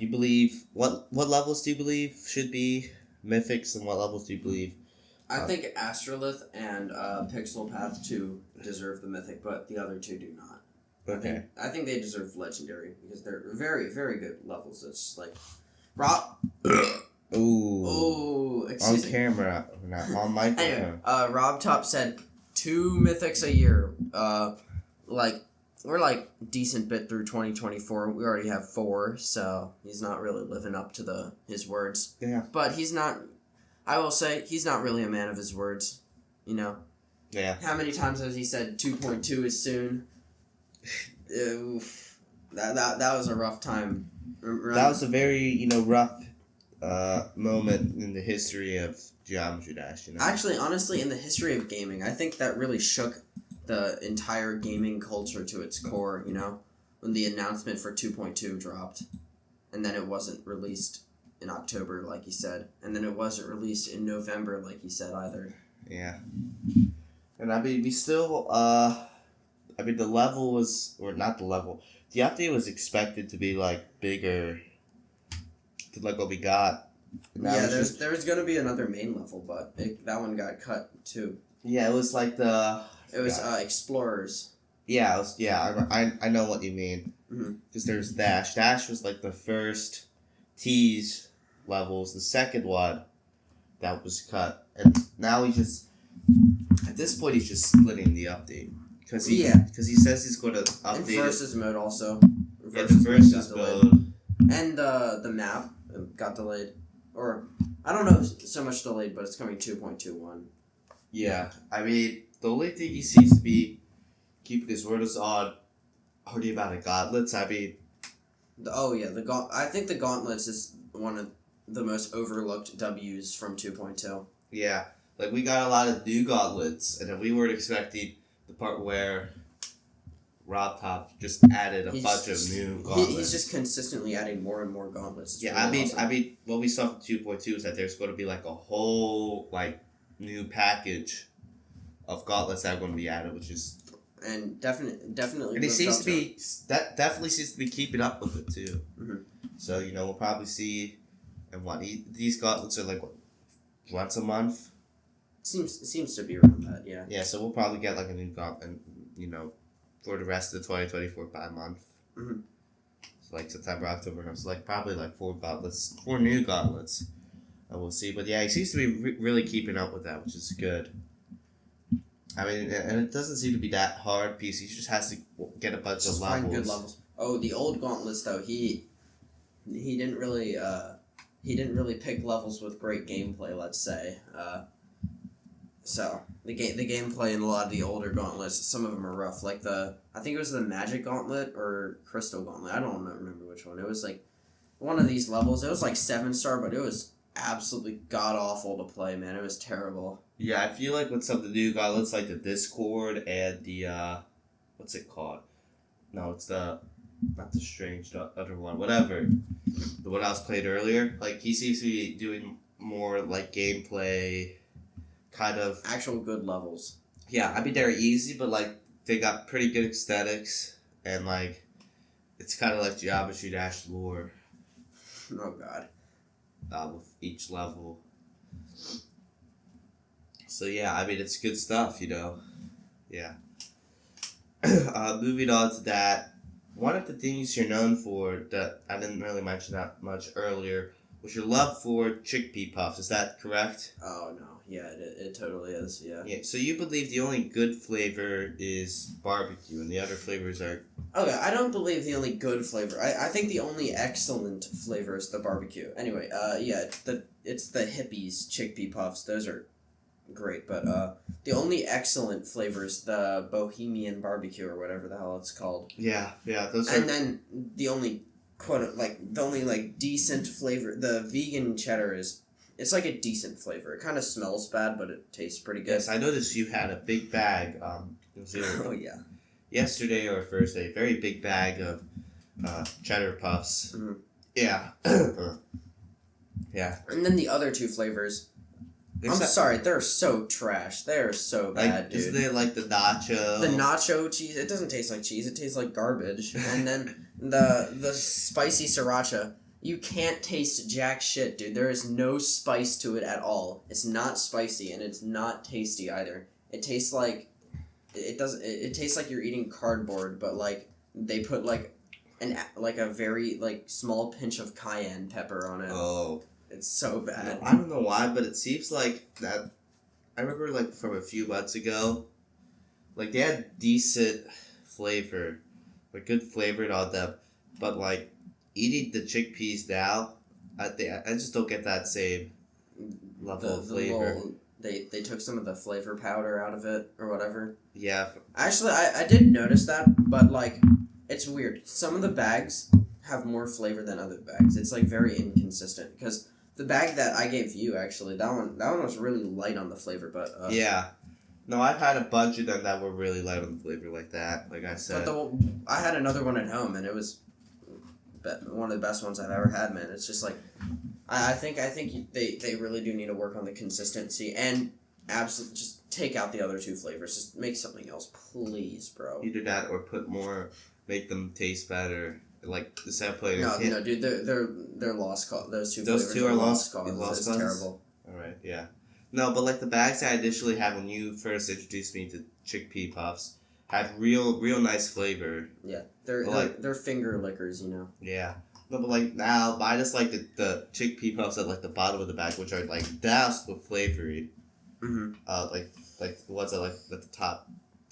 S1: what levels do you believe should be mythics, and what levels do you believe
S2: I think Astrolith and Pixel Path 2 deserve the Mythic, but the other two do not.
S1: Okay.
S2: I think they deserve Legendary because they're very, very good levels. It's like... Rob...
S1: Ooh.
S2: Excuse
S1: on
S2: me.
S1: Camera, not on microphone.
S2: Anyway, Rob Top said 2 Mythics a year. We're like decent bit through 2024. We already have 4, so he's not really living up to his words.
S1: Yeah.
S2: But he's not... I will say, he's not really a man of his words, you know?
S1: Yeah.
S2: How many times has he said 2.2 is soon? Oof. That was a rough time.
S1: That was a very, rough moment in the history of Geometry Dash,
S2: Actually, honestly, in the history of gaming, I think that really shook the entire gaming culture to its core, when the announcement for 2.2 dropped. And then it wasn't released in October, like you said. And then it wasn't released in November, like you said, either.
S1: Yeah. And I mean, we still, the level was, or not the level, the update was expected to be, bigger than, what we got.
S2: Yeah, there's going to be another main level, but that one got cut, too.
S1: Yeah, it was like the...
S2: It was Explorers.
S1: Yeah, I know what you mean. Because there's Dash. Dash was, the first tease levels, the second one that was cut, and now at this point he's just splitting the update because he says he's going to update
S2: and versus mode also.
S1: The versus mode
S2: and the map got delayed, or I don't know so much delayed, but it's coming 2.21.
S1: Yeah, I mean the only thing he seems to be keeping his word is on already about the gauntlets. I mean,
S2: I think the gauntlets is one of the most overlooked W's from 2.2.
S1: Yeah, we got a lot of new gauntlets, and then we weren't expecting the part where Rob Top just added a bunch of new gauntlets.
S2: He's just consistently adding more and more gauntlets. It's
S1: yeah,
S2: really
S1: I mean, what we saw from 2.2 is that there's going to be a whole new package of gauntlets that are going to be added, which is
S2: and definitely.
S1: And he seems to be definitely seems to be keeping up with it too.
S2: Mm-hmm.
S1: So we'll probably see, and these gauntlets are once a month.
S2: Seems to be around that, yeah.
S1: Yeah, so we'll probably get a new gauntlet, for the rest of the 2024 by month.
S2: Mm-hmm.
S1: So September, October, and so probably 4 new gauntlets. And we'll see, but yeah, he seems to be really keeping up with that, which is good. I mean, and it doesn't seem to be that hard piece. He just has to get a bunch of levels.
S2: Find good levels. Oh, the old gauntlets though, he didn't really pick levels with great gameplay. Let's say. So the gameplay in a lot of the older gauntlets, some of them are rough. I think it was the Magic Gauntlet or Crystal Gauntlet. I don't remember which one. It was one of these levels. It was 7-star, but it was absolutely god awful to play. Man, it was terrible.
S1: Yeah, I feel with some of the new gauntlets, the Discord and the what's it called? No, it's not the Strange, the other one. Whatever, the one I was played earlier. He seems to be doing more gameplay. Kind of
S2: actual good levels.
S1: Yeah, I mean they're easy, but they got pretty good aesthetics, and it's kind of Geometry Dash lore.
S2: Oh God.
S1: With each level. So yeah, I mean it's good stuff, Yeah. Moving on to that, one of the things you're known for that I didn't really mention that much earlier was your love for chickpea puffs. Is that correct?
S2: Oh no. Yeah, it totally is, yeah.
S1: Yeah, so you believe the only good flavor is barbecue and the other flavors are...
S2: Okay, I don't believe the only good flavor. I think the only excellent flavor is the barbecue. Anyway, it's the Hippies chickpea puffs. Those are great, but the only excellent flavor is the Bohemian barbecue or whatever the hell it's called.
S1: Yeah, those are...
S2: And then the only, decent flavor, the vegan cheddar is... It's a decent flavor. It kind of smells bad, but it tastes pretty good.
S1: Yes, I noticed you had a big bag. It was
S2: oh yeah.
S1: Yesterday or Thursday, very big bag of cheddar puffs.
S2: Mm-hmm.
S1: Yeah. Yeah.
S2: And then the other 2 flavors. Sorry, they're so trash. They're so bad, dude.
S1: Isn't it the nacho?
S2: The nacho cheese. It doesn't taste like cheese. It tastes like garbage. And then the spicy sriracha. You can't taste jack shit, dude. There is no spice to it at all. It's not spicy, and it's not tasty either. It tastes like... It tastes like you're eating cardboard, but, like, they put, like, a very, like, small pinch of cayenne pepper on it.
S1: Oh.
S2: It's so bad.
S1: I don't know why, but it seems like that... I remember, like, from a few months ago, like, they had decent flavor. Like, good flavor and all that. But, like, eating the chickpeas now, I just don't get that same level of flavor.
S2: They took some of the flavor powder out of it, or whatever.
S1: Yeah.
S2: Actually, I did notice that, but, like, it's weird. Some of the bags have more flavor than other bags. It's, like, very inconsistent, because... The bag that I gave you, actually, that one was really light on the flavor, but...
S1: yeah. No, I've had a bunch of them that were really light on the flavor like that, like I said.
S2: But I had another one at home, and it was one of the best ones I've ever had, man. It's just like... I think they really do need to work on the consistency, and absolutely just take out the other two flavors. Just make something else, please, bro.
S1: Either that or put more... Make them taste better... Like the set player.
S2: No, dude, they're lost cause. Those two
S1: are
S2: lost
S1: cause.
S2: It's terrible.
S1: All right, yeah. No, but like the bags I initially had when you first introduced me to chickpea puffs had real nice flavor.
S2: Yeah, they're finger lickers, you know.
S1: Yeah. No, but like now, I just like the chickpea puffs at like the bottom of the bag, which are like doused with flavoring.
S2: Mm-hmm.
S1: Like the ones that like at the top.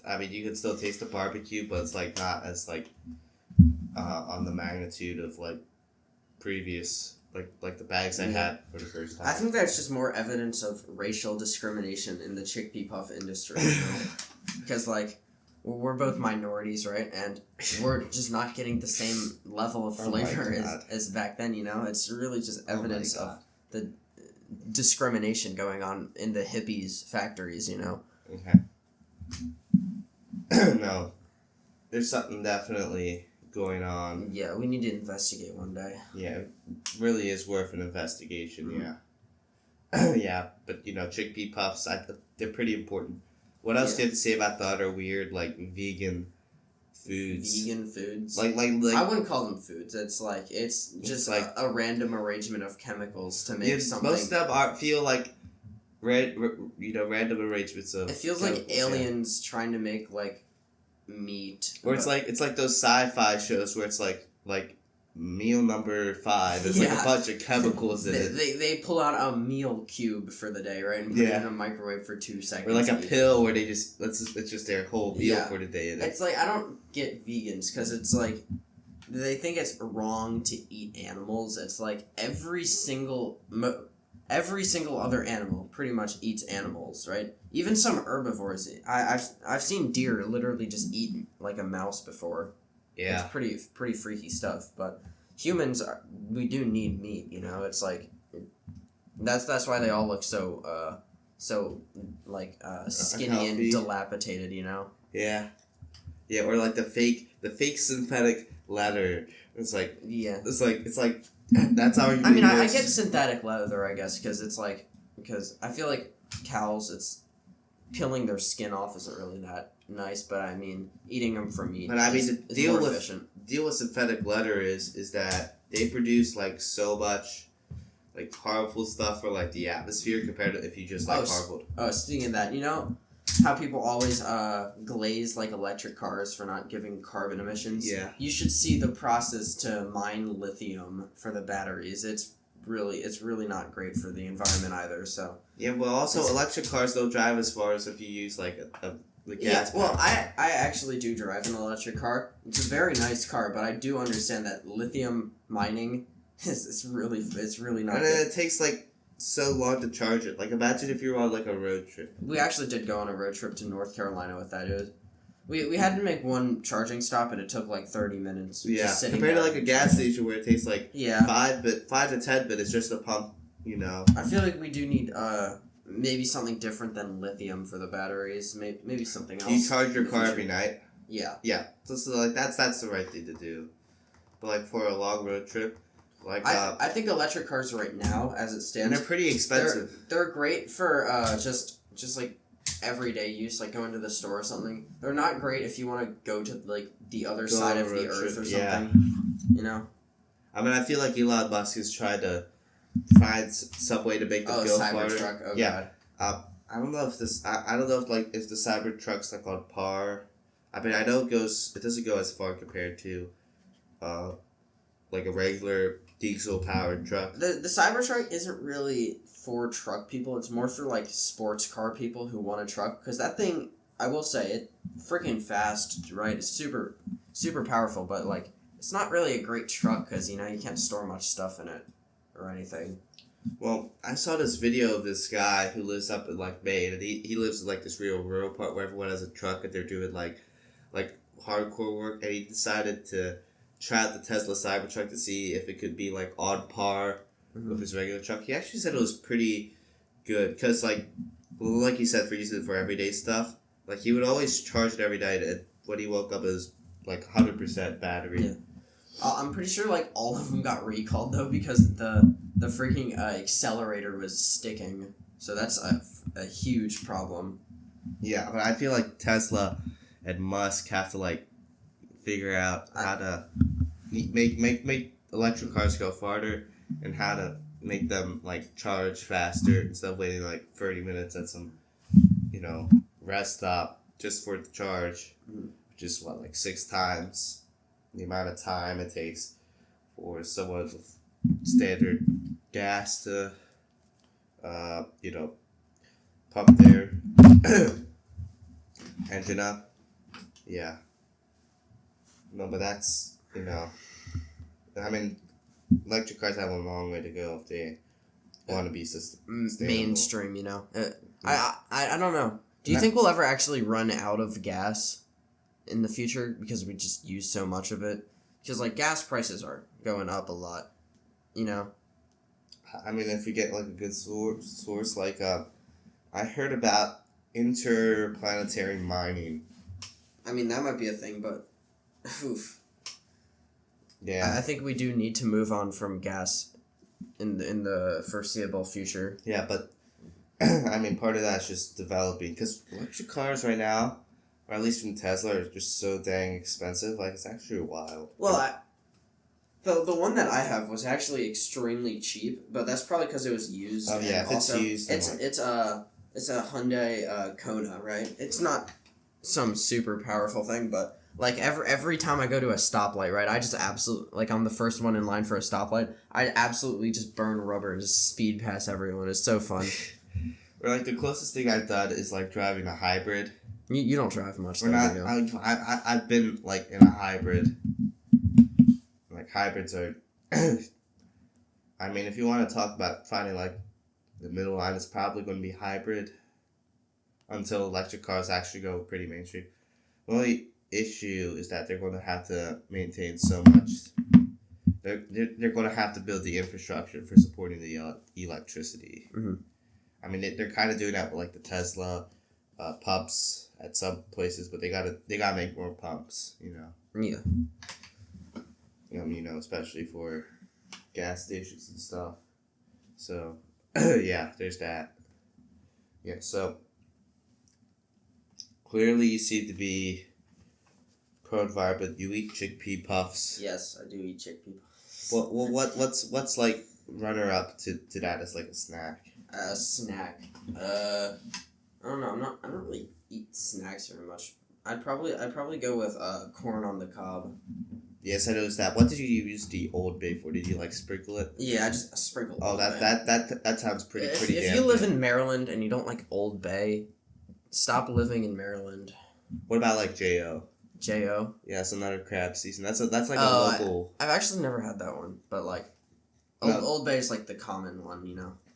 S1: I mean, you can still taste the barbecue, but it's like not as like. On the magnitude of like previous like the bags I had for the first time.
S2: I think that's just more evidence of racial discrimination in the chickpea puff industry, you know? Because like we're both minorities, right? And we're just not getting the same level of flavor as back then, you know? It's really just evidence of the discrimination going on in the hippies factories, you know?
S1: Okay. No. There's something definitely going on.
S2: Yeah, we need to investigate one day.
S1: Yeah, it really is worth an investigation, yeah. Yeah, but you know, chickpea puffs, they're pretty important. What else do you have to say about the other weird, like, vegan foods?
S2: Vegan foods?
S1: Like
S2: I wouldn't call them foods. It's just like a random arrangement of chemicals to make something.
S1: Most of them feel like random arrangements of...
S2: It feels like aliens trying to make, like, meat.
S1: Or it's like those sci-fi shows where it's like meal number 5. It's like a bunch of chemicals in it.
S2: They pull out a meal cube for the day, right? And put it in a microwave for 2 seconds.
S1: Or like a pill where they just it's just their whole meal for the day.
S2: It's like I don't get vegans because it's like they think it's wrong to eat animals. It's like every single other animal pretty much eats animals, right? Even some herbivores. I've seen deer literally just eat like a mouse before.
S1: Yeah.
S2: It's pretty freaky stuff. But humans, we do need meat, you know? It's like that's why they all look so skinny and dilapidated, you know?
S1: Yeah. Yeah, or like the fake synthetic leather. It's like that's how you.
S2: I mean, I get synthetic leather, I guess, because I feel like cows, it's peeling their skin off isn't really that nice, but I mean, eating them for meat.
S1: But I mean, the deal
S2: with
S1: synthetic leather is that they produce like so much like harmful stuff for like the atmosphere compared to if you just like hardwood.
S2: Oh, speaking of that, you know how people always glaze like electric cars for not giving carbon emissions?
S1: Yeah.
S2: You should see the process to mine lithium for the batteries. It's really not great for the environment either. So
S1: yeah, well, also electric cars don't drive as far as if you use like the gas.
S2: Yeah, well, I actually do drive an electric car. It's a very nice car, but I do understand that lithium mining is really not.
S1: And then it takes like so long to charge it. Like imagine if you were on like a road trip.
S2: We actually did go on a road trip to North Carolina with that. We had to make one charging stop, and it took like 30 minutes.
S1: Yeah,
S2: just sitting
S1: compared
S2: there.
S1: to like a gas station where it takes like 5 to 10 minutes just to pump. You know.
S2: I feel like we do need maybe something different than lithium for the batteries. Maybe something else.
S1: Do you charge your car every night?
S2: Yeah.
S1: Yeah. So like that's the right thing to do. But like for a long road trip. Like
S2: I think electric cars right now, as it stands,
S1: and they're pretty expensive.
S2: They're great for just like everyday use, like going to the store or something. They're not great if you want to go to like the other side of the earth or something. You know.
S1: I mean, I feel like Elon Musk has tried to find some way to make them go farther.
S2: Cybertruck. Oh
S1: yeah.
S2: God.
S1: I don't know if this. I don't know if the Cybertruck's like on par. I mean, I know it doesn't go as far compared to, like a regular diesel powered truck.
S2: The Cybertruck isn't really for truck people. It's more for like sports car people who want a truck. Because that thing, I will say, it freaking fast, right? It's super, super powerful. But like, it's not really a great truck because you can't store much stuff in it or anything.
S1: Well, I saw this video of this guy who lives up in like Maine, and he lives in like this real rural part where everyone has a truck and they're doing like hardcore work, and he decided to try out the Tesla Cybertruck to see if it could be like on par with his regular truck. He actually said it was pretty good because like you said, for using it for everyday stuff, like he would always charge it every night, and when he woke up it was like 100% battery.
S2: Yeah. I'm pretty sure like all of them got recalled though because the freaking accelerator was sticking, so that's a huge problem.
S1: Yeah, but I feel like Tesla and Musk have to like figure out how to make electric cars go farther and how to make them like charge faster instead of waiting like 30 minutes at some rest stop just for it to charge, which is like 6 times the amount of time it takes for someone with standard gas to pump their engine up. Yeah. No, but that's, I mean, electric cars have a long way to go if they want to be
S2: mainstream, I don't know. Do you think we'll ever actually run out of gas in the future because we just use so much of it? Because, like, gas prices are going up a lot,
S1: I mean, if we get, like, a good source like, I heard about interplanetary mining.
S2: I mean, that might be a thing, but, oof.
S1: Yeah.
S2: I think we do need to move on from gas in the foreseeable future.
S1: Yeah, but, I mean, part of that's just developing, because electric cars right now, or at least from Tesla, are just so dang expensive. Like, it's actually wild.
S2: Well, the one that I have was actually extremely cheap, but that's probably because it was used.
S1: Oh yeah, if
S2: also,
S1: it's used.
S2: It's a Hyundai Kona, right? It's not some super powerful thing, but like every time I go to a stoplight, right, I just absolutely, like, I'm the first one in line for a stoplight. I absolutely just burn rubber and just speed past everyone. It's so fun.
S1: Or like the closest thing I've done is like driving a hybrid.
S2: You don't drive much.
S1: We're not. I've been like in a hybrid. Like hybrids are. I mean, if you want to talk about finding like the middle line, it's probably going to be hybrid. Until electric cars actually go pretty mainstream. The only issue is that they're going to have to maintain so much. They're going to have to build the infrastructure for supporting the electricity.
S2: Mm-hmm.
S1: I mean, they're kind of doing that with like the Tesla pumps at some places, but they gotta make more pumps.
S2: Yeah.
S1: Especially for gas stations and stuff. So, yeah, there's that. Yeah, so clearly you seem to be pro-environment, but you eat chickpea puffs.
S2: Yes, I do eat chickpea puffs.
S1: What's like runner up to that as like a snack?
S2: A snack. I don't know. I don't really eat snacks very much. I'd probably go with corn on the cob.
S1: Yes, I noticed that. What did you use the Old Bay for? Did you like sprinkle it?
S2: Yeah, I just sprinkled.
S1: Oh, that sounds pretty.
S2: If you live in Maryland and you don't like Old Bay, stop living in Maryland.
S1: What about like J.O.?
S2: J.O.?
S1: Yeah, it's another crab season. That's like a local.
S2: I've actually never had that one, but like Old Bay is like the common one,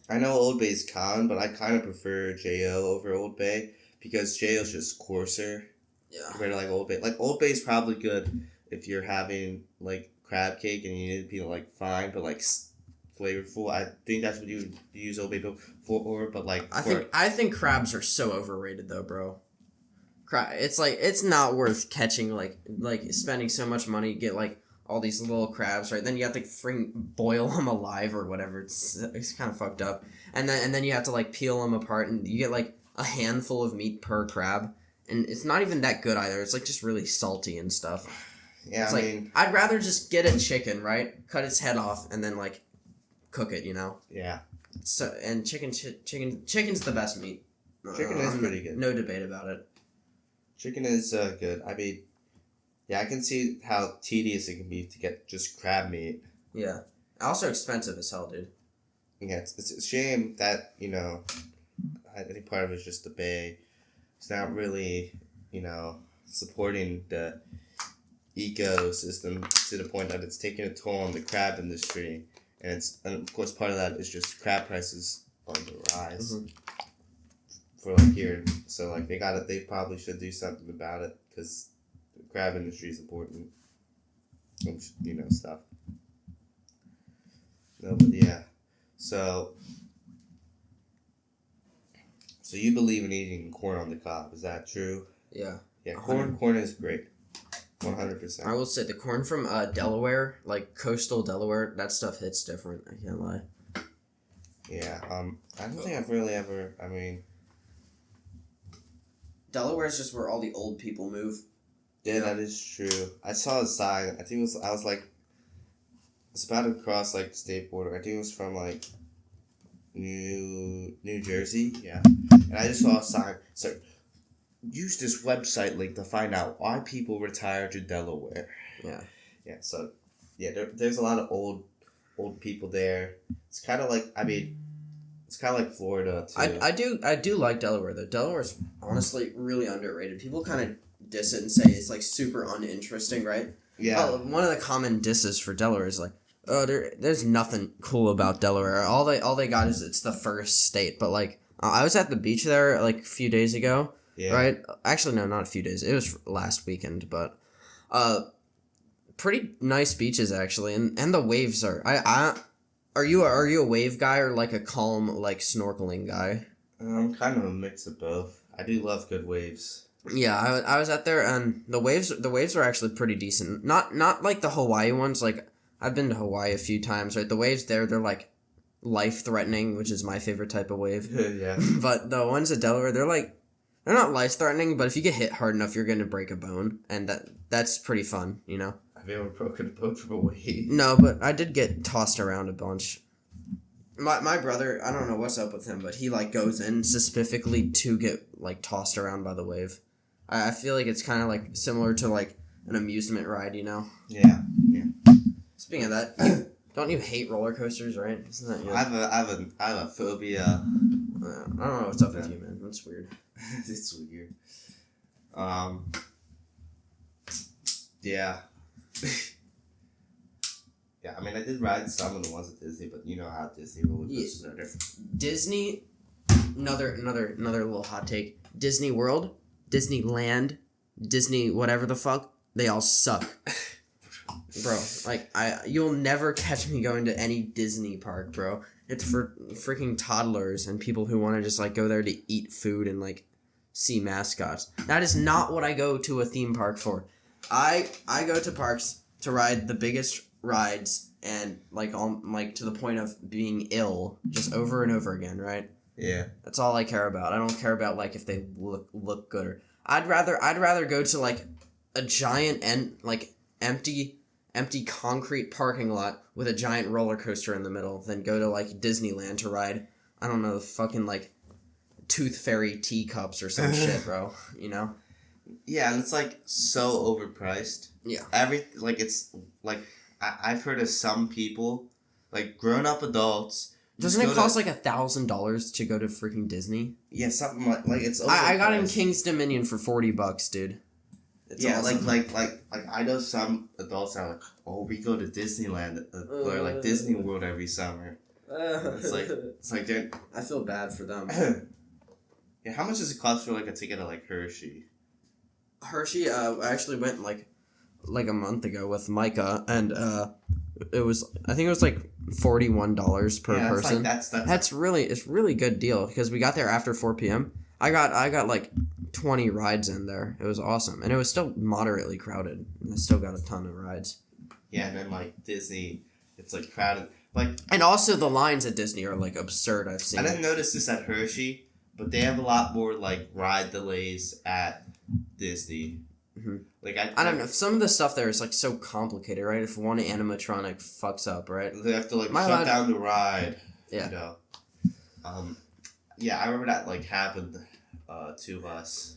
S1: I know Old Bay's common, but I kind of prefer J.O. over Old Bay because J.O.'s just coarser.
S2: Yeah.
S1: Compared to like Old Bay. Like Old Bay's probably good if you're having like crab cake and you need to be like fine, but like flavorful. I think that's what you use Old Bay for. But like
S2: I think crabs are so overrated though, bro. It's like it's not worth catching like spending so much money to get like all these little crabs, right? Then you have to boil them alive or whatever. It's kind of fucked up. And then you have to like peel them apart, and you get like a handful of meat per crab, and it's not even that good either. It's like just really salty and stuff.
S1: Yeah,
S2: it's I'd rather just get a chicken, right? Cut its head off and then like cook it, you know?
S1: Yeah.
S2: So and chicken's the best meat.
S1: Chicken is pretty good.
S2: No debate about it.
S1: Chicken is good. I mean, yeah, I can see how tedious it can be to get just crab meat.
S2: Yeah. Also expensive as hell, dude.
S1: Yeah, it's a shame that, you know, I think part of it is just the bay. It's not really, you know, supporting the ecosystem to the point that it's taking a toll on the crab industry. And of course part of that is just crab prices on the rise for like here. So like they probably should do something about it because the crab industry is important. You know, stuff. No, but yeah. So you believe in eating corn on the cob? Is that true?
S2: Yeah.
S1: Yeah, corn is great. 100%.
S2: I will say the corn from Delaware, like coastal Delaware, that stuff hits different. I can't lie.
S1: Yeah. I don't think I've really ever. I mean,
S2: Delaware is just where all the old people move.
S1: Yeah, that is true. I saw a sign. I think I was like, it's about to cross like the state border. I think it was from like New Jersey. Yeah, and I just saw a sign. It's like, use this website link to find out why people retire to Delaware.
S2: Yeah.
S1: Yeah. So, yeah, there's a lot of old people there. It's kind of like, I mean, it's kind of like Florida too.
S2: I do like Delaware though. Delaware's honestly really underrated. People kind of diss it and say it's like super uninteresting, right?
S1: Yeah.
S2: One of the common disses for Delaware is like, oh, there's nothing cool about Delaware. All they got is it's the first state. But like, I was at the beach there like a few days ago. Yeah. Right? Actually, no, not a few days. It was last weekend, but pretty nice beaches actually, and the waves are. Are you a wave guy or like a calm like snorkeling guy?
S1: I'm kind of a mix of both. I do love good waves.
S2: Yeah, I was out there and the waves were actually pretty decent. Not like the Hawaii ones. Like I've been to Hawaii a few times. Right, the waves there they're like life threatening, which is my favorite type of wave.
S1: Yeah.
S2: But the ones at Delaware, they're not life-threatening, but if you get hit hard enough, you're going to break a bone, and that's pretty fun, you know?
S1: Have you ever broken a bone from a wave?
S2: No, but I did get tossed around a bunch. My brother, I don't know what's up with him, but he, like, goes in specifically to get, like, tossed around by the wave. I feel like it's kind of, like, similar to, like, an amusement ride, you know?
S1: Yeah.
S2: Speaking of that, don't you hate roller coasters, right? Isn't that your...
S1: I have a phobia.
S2: I don't know what's up with you, man. That's weird.
S1: It's weird. Yeah. Yeah, I mean, I did ride some of the ones at Disney, but you know how Disney roller coasters are different.
S2: Disney, another little hot take. Disney World, Disneyland, Disney whatever the fuck, they all suck. Bro, like, you'll never catch me going to any Disney park, bro. It's for freaking toddlers and people who want to just, like, go there to eat food and, like, see mascots. That is not what I go to a theme park for. I go to parks to ride the biggest rides and, like, to the point of being ill just over and over again, right?
S1: Yeah.
S2: That's all I care about. I don't care about, like, if they look good or... I'd rather go to, like, a giant and, like, empty concrete parking lot with a giant roller coaster in the middle than go to, like, Disneyland to ride, I don't know, fucking, like, Tooth Fairy teacups or some shit, bro, you know?
S1: Yeah, and it's, like, so overpriced.
S2: Yeah.
S1: It's, like, I've heard of some people, like, grown-up adults...
S2: Doesn't it cost, like, $1,000 to go to freaking Disney?
S1: Yeah, something like it's overpriced.
S2: I got in King's Dominion for $40, dude. It's awesome. like I know some adults are like, oh, we go to Disneyland or like Disney World every summer. It's like they're... I feel bad for them.
S1: Yeah, how much does it cost for like a ticket to like Hershey?
S2: Hershey, I actually went like a month ago with Micah, and it was like $41 per person. It's really good deal because we got there after 4 p.m. I got like 20 rides in there. It was awesome. And it was still moderately crowded. I still got a ton of rides.
S1: Yeah, and then like Disney, it's like crowded. Like,
S2: and also the lines at Disney are like absurd. I've seen.
S1: I didn't notice this at Hershey, but they have a lot more like ride delays at Disney.
S2: Mm-hmm.
S1: Like
S2: I don't know. Some of the stuff there is like so complicated, right? If one animatronic fucks up, right?
S1: They have to like shut down the ride.
S2: Yeah.
S1: You know. Yeah, I remember that like happened to us.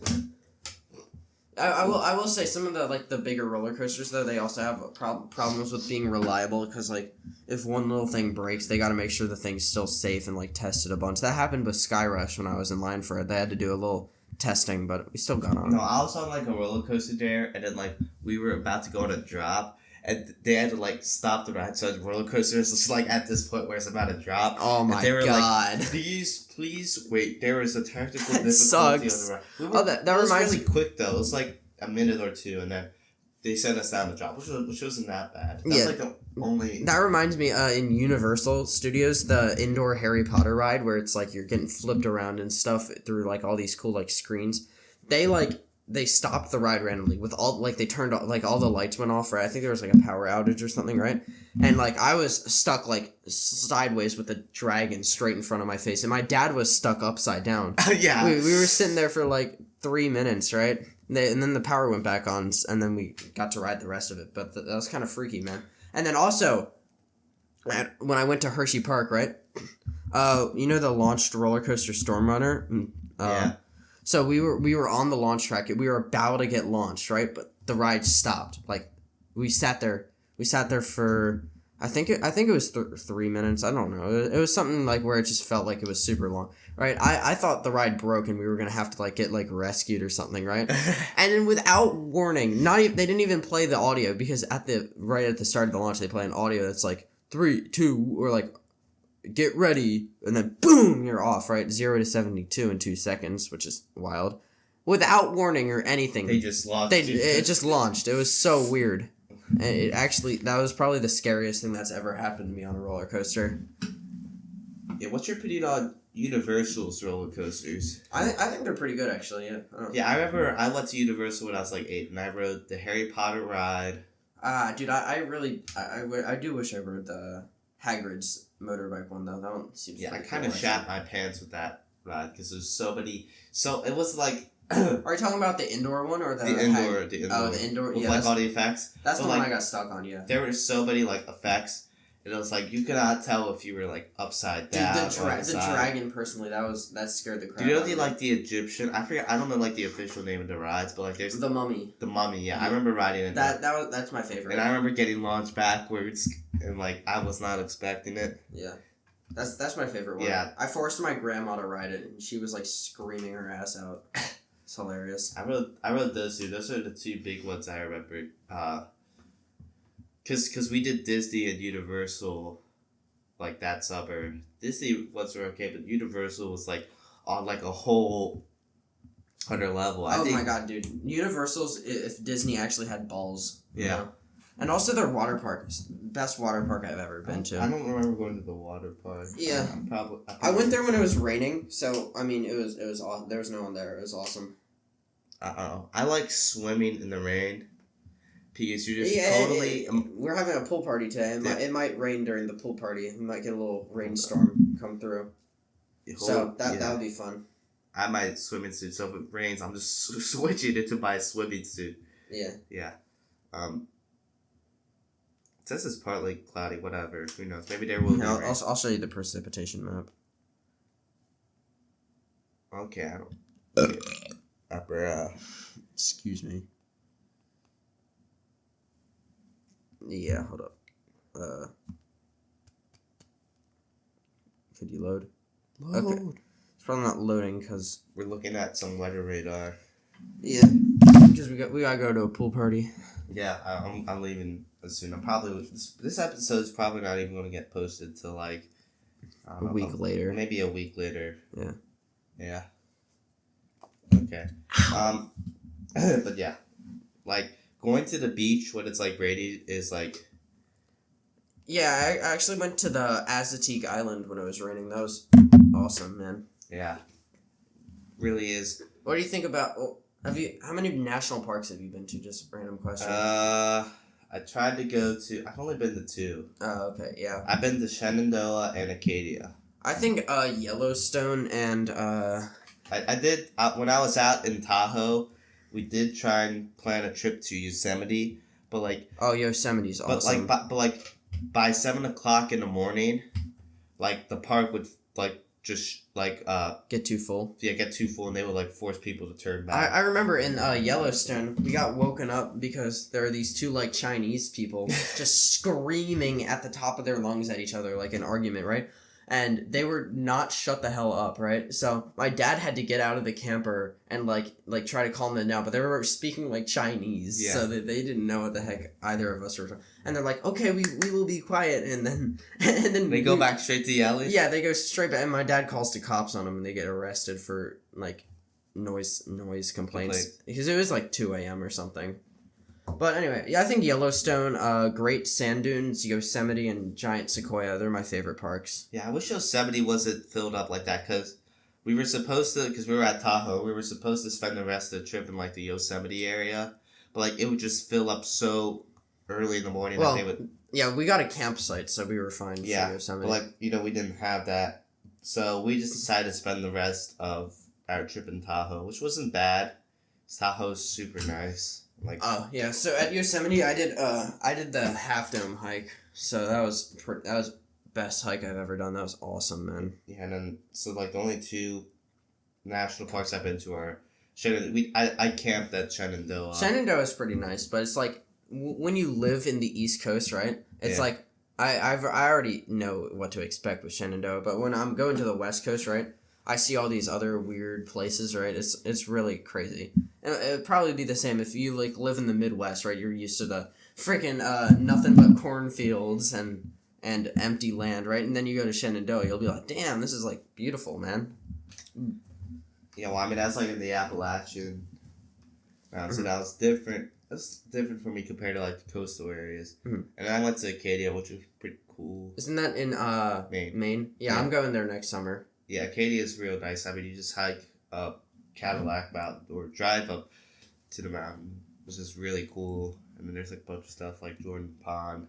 S2: I will say some of the bigger roller coasters though, they also have problems with being reliable, because like if one little thing breaks, they got to make sure the thing's still safe and like test it a bunch. That happened with Sky Rush when I was in line for it. They had to do a little testing, but we still got on.
S1: No, I was on like a roller coaster there, and then like we were about to go on a drop, and they had to like stop the ride. So the roller coaster is just like at this point where it's about to drop.
S2: Oh my
S1: they were
S2: god!
S1: Like, please wait. There was a technical
S2: that
S1: difficulty
S2: sucks.
S1: on the ride.
S2: That
S1: was
S2: reminds
S1: really quick though. It was like a minute or two, and then they sent us down the drop, which wasn't that bad. That's like the only.
S2: That reminds me, in Universal Studios, the indoor Harry Potter ride where it's like you're getting flipped around and stuff through like all these cool like screens. They stopped the ride randomly with all like they turned like all the lights went off, right? I think there was like a power outage or something, right? And like I was stuck like sideways with a dragon straight in front of my face, and my dad was stuck upside down.
S1: Yeah,
S2: we were sitting there for like 3 minutes, right? And then the power went back on, and then we got to ride the rest of it. But that was kind of freaky, man. And then also, when I went to Hershey Park, right? You know the launched roller coaster Storm Runner?
S1: Yeah.
S2: So we were on the launch track. We were about to get launched, right? But the ride stopped. Like we sat there for I think it was 3 minutes. I don't know. It was something like where it just felt like it was super long, right? I thought the ride broke and we were gonna have to like get like rescued or something, right? And then without warning, they didn't even play the audio, because right at the start of the launch they play an audio that's like 3, 2, or like get ready, and then boom, you're off, right? 0 to 72 in 2 seconds, which is wild. Without warning or anything.
S1: They just launched.
S2: It just launched. It was so weird. And that was probably the scariest thing that's ever happened to me on a roller coaster.
S1: Yeah, what's your opinion on Universal's roller coasters?
S2: I think they're pretty good, actually, yeah.
S1: Yeah, I remember I went to Universal when I was like 8, and I rode the Harry Potter ride.
S2: Dude, I do wish I rode the Hagrid's motorbike one, though. That one seems
S1: I kind
S2: cool,
S1: of shat my pants with that ride, because there's so many. So it was like.
S2: Are you talking about the indoor one or the
S1: indoor?
S2: Oh, the indoor.
S1: With
S2: Yeah,
S1: like all the effects.
S2: That's the one I got stuck on. Yeah.
S1: There were so many like effects, and it was like you could not tell if you were like upside down.
S2: Dude, the dragon personally, that scared the crap.
S1: Do you know
S2: out of me.
S1: like the Egyptian? I forget. I don't know like the official name of the rides, but like there's
S2: the mummy.
S1: The mummy, yeah. I remember riding it.
S2: That's my favorite.
S1: And I remember getting launched backwards, and like I was not expecting it.
S2: Yeah. That's my favorite one.
S1: Yeah.
S2: I forced my grandma to ride it, and she was like screaming her ass out. It's hilarious.
S1: I rode those two. Those are the two big ones I remember. Cause we did Disney and Universal, like that summer. Disney ones were okay, but Universal was like on like a whole other level. I think,
S2: my god, dude! Universal's, if Disney actually had balls.
S1: Yeah.
S2: You know? And also their water park is the best water park I've ever been to.
S1: I don't remember going to the water park.
S2: Yeah. I went there when it was raining, so I mean it was awesome. There was no one there. It was awesome.
S1: I like swimming in the rain, because you're just totally.
S2: We're having a pool party today. It might rain during the pool party. We might get a little rainstorm come through. So that would be fun. I
S1: might swimming suit. So if it rains, I'm just switching it to my swimming suit.
S2: Yeah.
S1: Yeah. It says it's partly cloudy, whatever. Who knows? Maybe there will be rain.
S2: I'll show you the precipitation map.
S1: Okay, I don't...
S2: Excuse me. Yeah, hold up. Could you load? Okay. It's probably not loading because...
S1: We're looking at some weather radar.
S2: Yeah. Because we gotta go to a pool party.
S1: Yeah, I'm leaving soon. I'm probably this episode is probably not even going to get posted till like
S2: a week later.
S1: Maybe a week later.
S2: Yeah.
S1: Yeah. Okay. But yeah, like going to the beach when it's like rainy is like.
S2: Yeah, I actually went to the Azteec Island when it was raining. That was awesome, man.
S1: Yeah. Really is.
S2: What do you think about? Well, how many national parks have you been to? Just a random question.
S1: I tried to go to. I've only been to 2.
S2: Oh, okay, yeah.
S1: I've been to Shenandoah and Acadia.
S2: I think Yellowstone and
S1: I did when I was out in Tahoe. we did try and plan a trip to Yosemite, but like
S2: Yosemite's awesome.
S1: But like by 7 o'clock in the morning, like the park would like just like
S2: get too full.
S1: Yeah, get too full, and they would like force people to turn back.
S2: I remember in Yellowstone, we got woken up because there are these two like Chinese people just screaming at the top of their lungs at each other like an argument, right? And they were not shut the hell up, right? So my dad had to get out of the camper and like try to calm them down, but they were speaking like Chinese, so that they didn't know what the heck either of us were. And they're like, "Okay, we will be quiet," and then
S1: they go back straight to yelling.
S2: Yeah, they go straight back, and my dad calls the cops on them, and they get arrested for like noise complaints because it was like 2 a.m. or something. But anyway, yeah, I think Yellowstone, Great Sand Dunes, Yosemite, and Giant Sequoia, they're my favorite parks.
S1: Yeah, I wish Yosemite wasn't filled up like that, because we were supposed to, because we were at Tahoe, we were supposed to spend the rest of the trip in, like, the Yosemite area, but, like, it would just fill up so early in the morning that they would...
S2: Yeah, we got a campsite, so we were fine for Yosemite.
S1: But, like, we didn't have that, so we just decided to spend the rest of our trip in Tahoe, which wasn't bad. Tahoe's super nice. Like,
S2: so at Yosemite I did the Half Dome hike, so that was best hike I've ever done. That was awesome, man.
S1: Yeah, and then so like the only two national parks I've been to are Shenandoah. I camped at Shenandoah.
S2: Shenandoah is pretty nice, but it's like when you live in the East Coast, right? It's like I already know what to expect with Shenandoah, but when I'm going to the West Coast, right, I see all these other weird places, right? It's really crazy. And it'd probably be the same if you like live in the Midwest, right? You're used to the freaking nothing but cornfields and empty land, right? And then you go to Shenandoah, you'll be like, damn, this is like beautiful, man.
S1: Yeah, well, I mean that's like in the Appalachian. So that was different. That's different for me compared to like the coastal areas. Mm-hmm. And I went to Acadia, which was pretty cool.
S2: Isn't that in Maine? Yeah, I'm going there next summer.
S1: Yeah, Acadia is real nice. I mean, you just hike up Cadillac Mountain or drive up to the mountain, which is really cool. And then there's like a bunch of stuff like Jordan Pond.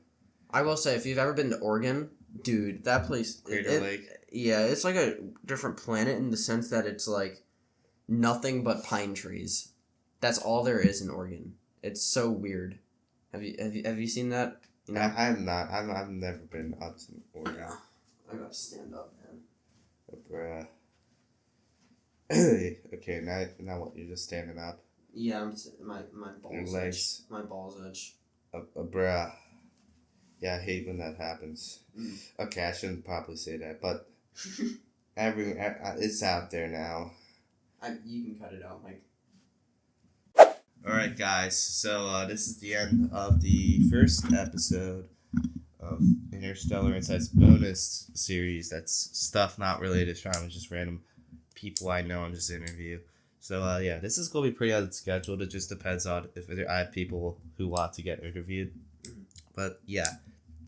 S2: I will say, if you've ever been to Oregon, dude, that place...
S1: Crater Lake.
S2: Yeah, it's like a different planet in the sense that it's like nothing but pine trees. That's all there is in Oregon. It's so weird. Have you seen that?
S1: You know? I have not. I've never been up to Oregon.
S2: I gotta stand up, man.
S1: Bruh. Okay, now what? You're just standing up?
S2: Yeah, I'm my balls itch. My balls itch.
S1: Bruh. Yeah, I hate when that happens. Okay, I shouldn't probably say that, but it's out there now.
S2: You can cut it out, Mike.
S1: Alright, guys, so this is the end of the first episode of Interstellar Insights bonus series. That's stuff not related to astronomy, just random people I know I'm just interview. So, yeah, this is going to be pretty unscheduled. It just depends on if I have people who want to get interviewed. But, yeah.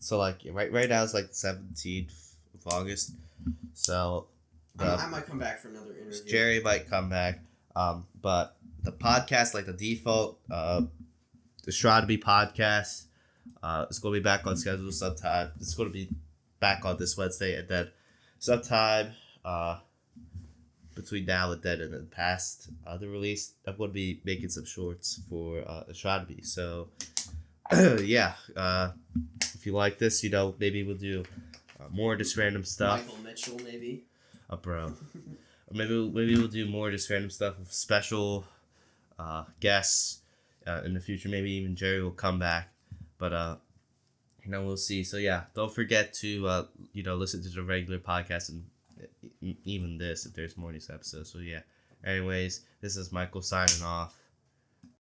S1: So, like, right now it's like the 17th of August. So,
S2: I might come back for another interview.
S1: Jerry might come back. But the podcast, like the default, the Astronomy podcast, it's going to be back on schedule sometime. It's going to be back on this Wednesday, and then sometime between now and then, and then past the release, I'm going to be making some shorts for astronomy. So, yeah, if you like this, maybe we'll do more just random stuff.
S2: Michael Mitchell, maybe.
S1: Bro. Maybe we'll do more just random stuff with special guests in the future. Maybe even Jerry will come back. But, we'll see. So, yeah, don't forget to, listen to the regular podcast and even this if there's more of these episodes. So, yeah. Anyways, this is Michael signing off.